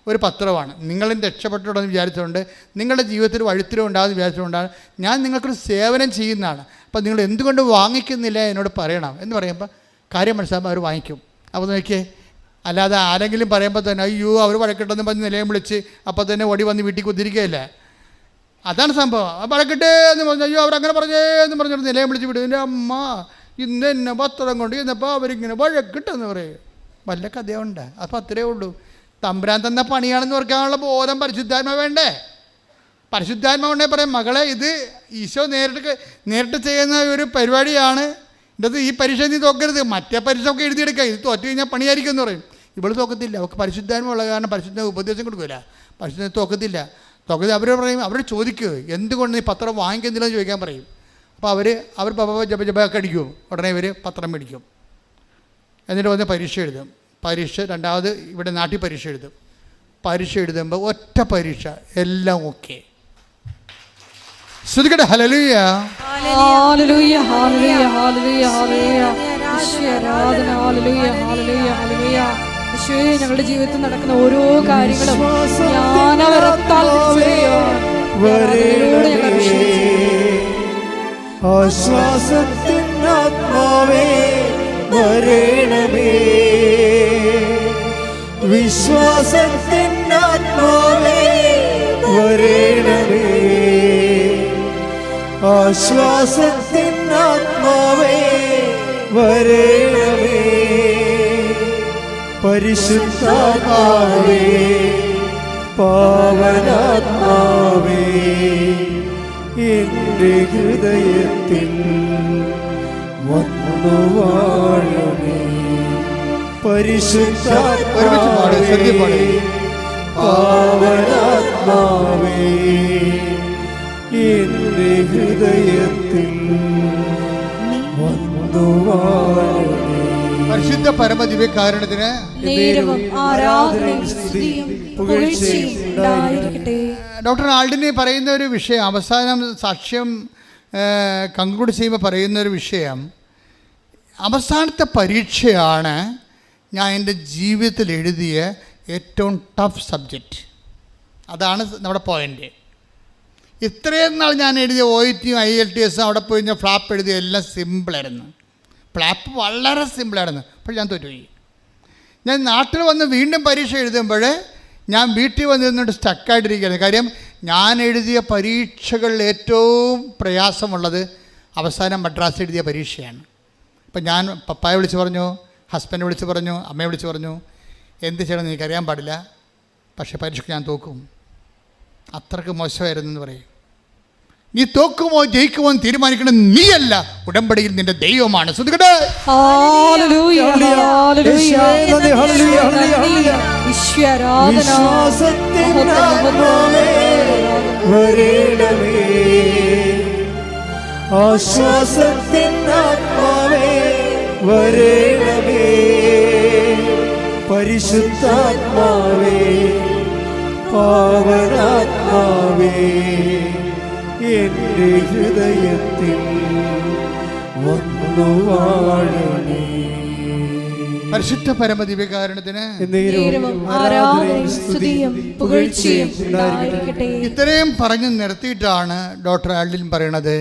ഒരു പത്രമാണ്. നിങ്ങളും രക്ഷപ്പെട്ടുണ്ടെന്ന് വിചാരിച്ചുകൊണ്ട് നിങ്ങളുടെ ജീവിതത്തിൽ വഴിത്തിരിവ് ഉണ്ടാകുമെന്ന് വിചാരിച്ചുകൊണ്ടാണ് ഞാൻ നിങ്ങൾക്കൊരു സേവനം ചെയ്യുന്നതാണ്. അപ്പോൾ നിങ്ങൾ എന്തുകൊണ്ട് വാങ്ങിക്കുന്നില്ല എന്നോട് പറയണം എന്ന് പറയുമ്പോൾ കാര്യം മനസ്സിലാകുമ്പോൾ അവർ വാങ്ങിക്കും. അപ്പോൾ നോക്കിയേ, അല്ലാതെ ആരെങ്കിലും പറയുമ്പോൾ തന്നെ അയ്യോ അവർ വഴക്കിട്ടെന്ന് പറഞ്ഞ് നിലയം വിളിച്ച് അപ്പോൾ തന്നെ ഓടി വന്ന് വീട്ടിൽ കുത്തിരിക്കുകയല്ല. അതാണ് സംഭവം. വഴക്കിട്ടേ എന്ന് പറഞ്ഞു, അയ്യോ അവരങ്ങനെ പറഞ്ഞേ എന്ന് പറഞ്ഞിട്ട് നിലയം വിളിച്ച് വിടും. എൻ്റെ അമ്മ ഇന്ന് എന്നെ പത്രം കൊണ്ട് ചെന്നപ്പോൾ അവരിങ്ങനെ വഴക്കിട്ടെന്ന് പറയും. വല്ല കഥയുണ്ട്. അപ്പോൾ അത്രയേ ഉള്ളൂ. തമ്പുരാൻ തന്ന പണിയാണെന്ന് ഓർക്കാനുള്ള ബോധം പരിശുദ്ധാത്മ വേണ്ടേ? പരിശുദ്ധാത്മ കൊണ്ടേ പറയും, മകളെ ഇത് ഈശോ നേരിട്ട് ചെയ്യുന്ന ഒരു പരിപാടിയാണ്. ഇത് ഈ പരീക്ഷ നീ തോക്കരുത്, മറ്റേ പരീക്ഷ ഒക്കെ എഴുതിയെടുക്കുക, ഇത് തോറ്റു കഴിഞ്ഞാൽ പണിയായിരിക്കും എന്ന് പറയും. ഇവൾ തോക്കത്തില്ല. അവൾക്ക് പരിശുദ്ധാത്മ ഉള്ള കാരണം പരിശുദ്ധ ഉപദേശം കൊടുക്കില്ല. പരിശുദ്ധ തോക്കത്തില്ല. അവർ പറയും, അവർ ചോദിക്കുക എന്തുകൊണ്ട് നീ പത്രം വാങ്ങിക്കുന്നില്ലെന്ന് ചോദിക്കാൻ പറയും. അപ്പോൾ അവർ ജപജപൊക്കെ അടിക്കും. ഉടനെ ഇവർ പത്രം മേടിക്കും. എന്നിട്ട് വന്ന് പരീക്ഷ എഴുതും. പരീക്ഷ രണ്ടാമത് ഇവിടെ നാട്ടിൽ പരീക്ഷ എഴുതും. പരീക്ഷ എഴുതുമ്പോൾ ഒറ്റ പരീക്ഷ എല്ലാം ഓക്കെ. ശ്രദ്ധിക്കട്ടെ. ഹല്ലേലൂയ, ഹല്ലേലൂയ, ഹല്ലേലൂയ, ഹല്ലേലൂയ, ഹല്ലേലൂയ. ഈശോയെ ആരാധന. ഹല്ലേലൂയ, ഹല്ലേലൂയ, ഹല്ലേലൂയ. ഈശോയെ ഞങ്ങളുടെ ജീവിതത്തിൽ നടക്കുന്ന ഓരോ കാര്യങ്ങളും ജ്ഞാനവരത്താൽ ആശ്വാസത്തിൻ ആത്മാവേ വരേണമേ, വിശ്വാസത്തിൻ ആത്മാവേ വരേണമേ, ആശ്വാസത്തിൻ ആത്മാവേ വരേണമേ, പരിശുദ്ധാത്മാവേ പാവനാത്മാവേ എൻ്റെ ഹൃദയത്തിൽ വന്നു വാഴണേ, പരിശുദ്ധാത്മാവേ പാവനാത്മാവേ എൻ്റെ ഹൃദയത്തിൽ വന്നു വാഴണേ. പരിശുദ്ധ പരമദിവ്യകാരുണ്യത്തിന് ഡോക്ടർ ആൾഡിനെ പറയുന്ന ഒരു വിഷയം, അവസാനം സാക്ഷ്യം കൺക്ലൂഡ് ചെയ്യുമ്പോൾ പറയുന്ന ഒരു വിഷയം, അവസാനത്തെ പരീക്ഷയാണ് ഞാൻ എൻ്റെ ജീവിതത്തിൽ എഴുതിയ ഏറ്റവും ടഫ് സബ്ജക്റ്റ്. അതാണ് നമ്മുടെ പോയിൻ്റ്. ഇത്രയും നാൾ ഞാൻ എഴുതിയ OET IELTS അവിടെ പോയി ഞാൻ ഫ്ലാപ്പ് എഴുതിയ എല്ലാം സിമ്പിളായിരുന്നു. ഫ്ലാപ്പ് വളരെ സിമ്പിളായിരുന്നു. അപ്പോൾ ഞാൻ തോറ്റുപോയി. ഞാൻ നാട്ടിൽ വന്ന് വീണ്ടും പരീക്ഷ എഴുതുമ്പോൾ ഞാൻ വീട്ടിൽ വന്ന് നിന്നിട്ട് സ്റ്റക്കായിട്ടിരിക്കുകയാണ്. കാര്യം ഞാൻ എഴുതിയ പരീക്ഷകളിൽ ഏറ്റവും പ്രയാസമുള്ളത് അവസാനം മദ്രാസ് എഴുതിയ പരീക്ഷയാണ്. അപ്പം ഞാൻ പപ്പായെ വിളിച്ച് പറഞ്ഞു, ഹസ്ബൻഡ് വിളിച്ച് പറഞ്ഞു, അമ്മയെ വിളിച്ച് പറഞ്ഞു, എന്ത് ചെയ്യണമെന്ന് എനിക്കറിയാൻ പാടില്ല, പക്ഷേ പരീക്ഷയ്ക്ക് ഞാൻ തോക്കും. അത്രയ്ക്ക് മോശമായിരുന്നു എന്ന് പറയും. നീ തോക്കുമോ ജയിക്കുമോ എന്ന് തീരുമാനിക്കണം നീയല്ല, ഉടമ്പടിയിൽ നിന്റെ ദൈവമാണ്. ശ്രദ്ധിക്കട്ടെ. ആശ്വാസത്തിൻ ആത്മാവേ വരേണമേ, പരിശുദ്ധാത്മാവേ പാവനാത്മാവേ എൻ്റെ ഹൃദയത്തിൽ വന്നു വാഴണേ. പരിശുദ്ധ പരമദിവ്യകാരുണ്യത്തിന് ഇത്രയും പറഞ്ഞു നിർത്തിയിട്ടാണ് ഡോക്ടർ ആൽഡിൻ പറയണത്,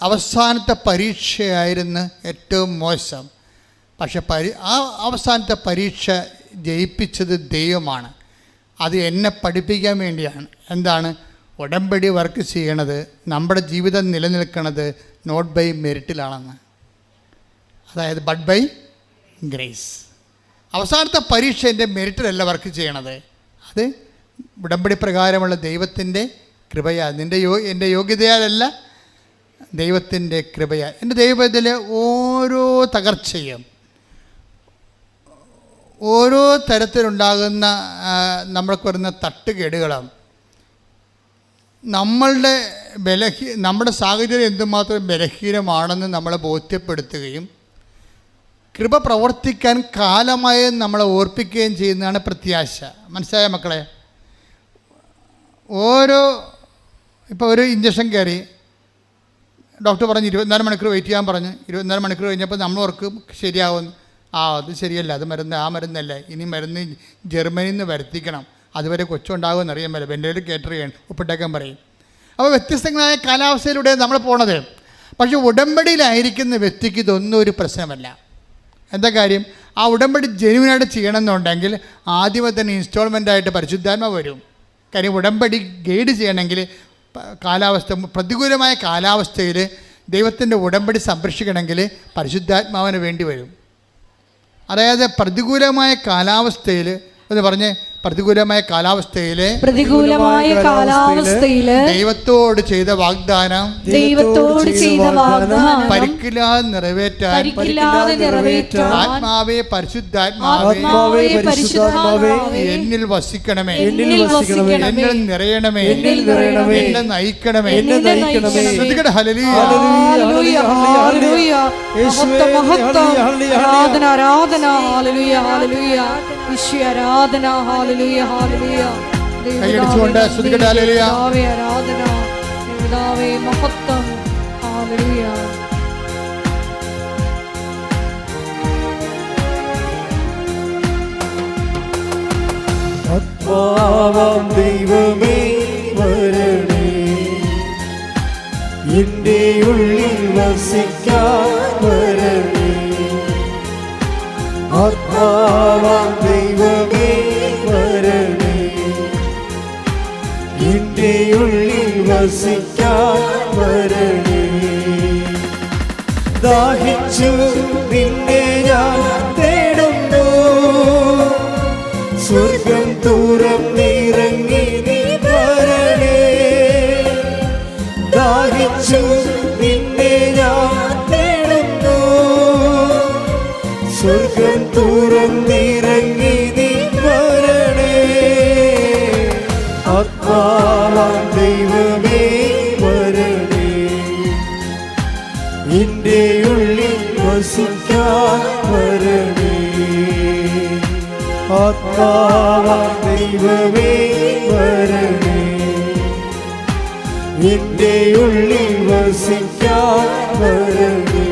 അവസാനത്തെ പരീക്ഷയായിരുന്നു ഏറ്റവും മോശം. പക്ഷെ ആ അവസാനത്തെ പരീക്ഷ ജയിപ്പിച്ചത് ദൈവമാണ്. അത് എന്നെ പഠിപ്പിക്കാൻ വേണ്ടിയാണ്. എന്താണ്? ഉടമ്പടി വർക്ക് ചെയ്യണത്, നമ്മുടെ ജീവിതം നിലനിൽക്കുന്നത് നോട്ട് ബൈ മെറിറ്റിലാണെന്ന്, അതായത് ബട്ട് ബൈ ഗ്രേസ്. അവസാനത്തെ പരീക്ഷ എൻ്റെ മെറിറ്റിലല്ല വർക്ക് ചെയ്യണത്, അത് ഉടമ്പടി പ്രകാരമുള്ള ദൈവത്തിൻ്റെ കൃപയാൽ. എൻ്റെ യോഗ്യതയാലല്ല, ദൈവത്തിൻ്റെ കൃപയാൽ. എൻ്റെ ദൈവത്തിലെ ഓരോ തകർച്ചയും, ഓരോ തരത്തിലുണ്ടാകുന്ന നമ്മൾക്ക് വരുന്ന തട്ടുകേടുകളും നമ്മുടെ സാഹചര്യം എന്തുമാത്രം ബലഹീനമാണെന്ന് നമ്മളെ ബോധ്യപ്പെടുത്തുകയും കൃപ പ്രവർത്തിക്കാൻ കാലമായി നമ്മളെ ഓർപ്പിക്കുകയും ചെയ്യുന്നതാണ് പ്രത്യാശ. മനസ്സിലായ മക്കളെ? ഇപ്പോൾ ഒരു ഇഞ്ചക്ഷൻ കയറി, ഡോക്ടർ പറഞ്ഞ് 24 മണിക്കൂർ വെയിറ്റ് ചെയ്യാൻ പറഞ്ഞു. 24 മണിക്കൂർ കഴിഞ്ഞപ്പോൾ നമ്മൾ ഓർക്കും ശരിയാവുമെന്ന്. അത് ശരിയല്ല, അത് മരുന്ന്, ആ മരുന്നല്ല, ഇനി മരുന്ന് ജർമ്മനിയിൽ നിന്ന് വരുത്തിക്കണം, അതുവരെ കൊച്ചുണ്ടാകുമെന്ന് അറിയാൻ പറ്റില്ല, വെൻ്റിലേറ്റർ കേറ്റർ ചെയ്യണം, ഒപ്പിട്ടേക്കാൻ പറയും. അപ്പോൾ വ്യത്യസ്തങ്ങളായ കാലാവസ്ഥയിലൂടെ നമ്മൾ പോണത്. പക്ഷേ ഉടമ്പടിയിലായിരിക്കുന്ന വ്യക്തിക്ക് ഇതൊന്നും ഒരു പ്രശ്നമല്ല. എന്താ കാര്യം? ആ ഉടമ്പടി ജെന്യുവിനായിട്ട് ചെയ്യണമെന്നുണ്ടെങ്കിൽ ആദ്യമേ തന്നെ ഇൻസ്റ്റാൾമെൻ്റായിട്ട് പരിശുദ്ധാത്മാവ് വരും. കാര്യം ഉടമ്പടി ഗൈഡ് ചെയ്യണമെങ്കിൽ പ്രതികൂലമായ കാലാവസ്ഥയിൽ ദൈവത്തിൻ്റെ ഉടമ്പടി സംരക്ഷിക്കണമെങ്കിൽ പരിശുദ്ധാത്മാവിന് വേണ്ടി വരും. അതായത് പ്രതികൂലമായ കാലാവസ്ഥയിൽ എന്ന് പറഞ്ഞ് പ്രതികൂലമായ കാലാവസ്ഥയിലെ ദൈവത്തോട് ചെയ്ത വാഗ്ദാനം പരിക്കില്ലാതെ നിറവേറ്റാൻ ആത്മാവേ പരിശുദ്ധാത്മാവേ എന്നിൽ വസിക്കണമേ, എന്നിൽ നിറയണമേ, എന്നെ നയിക്കണമേ. കൈയടിച്ചുകൊണ്ട് ശ്രുതികട്ടെ ഹല്ലേലൂയ. ആത്മാവാം ദൈവമേ വരണേ, എൻ്റെ ഉള്ളിൽ വസിക്കാൻ വരണേ. ആത്മാവാം ദൈവമേ വരണേ, എൻ്റെ ഉള്ളിൽ വസിക്കാൻ വരണേ. ദാഹിച്ചു നിന്നെ ഞാൻ തേടുന്നു, സ്വർഗം തുറന്നിറങ്ങി നീ വരണേ. ദാഹിച്ചു നിന്നെ ഞാൻ തേടുന്നു, സ്വർഗം തുറന്നിറങ്ങി നീ വരണേ. ആത്മാവാം ദൈവമേ വരണേ, എൻ്റെ ഉള്ളിൽ വസിക്കാൻ വരണേ. ആത്മാവാം ദൈവമേ വരണേ, എൻ്റെ ഉള്ളിൽ വസിക്കാൻ വരണേ.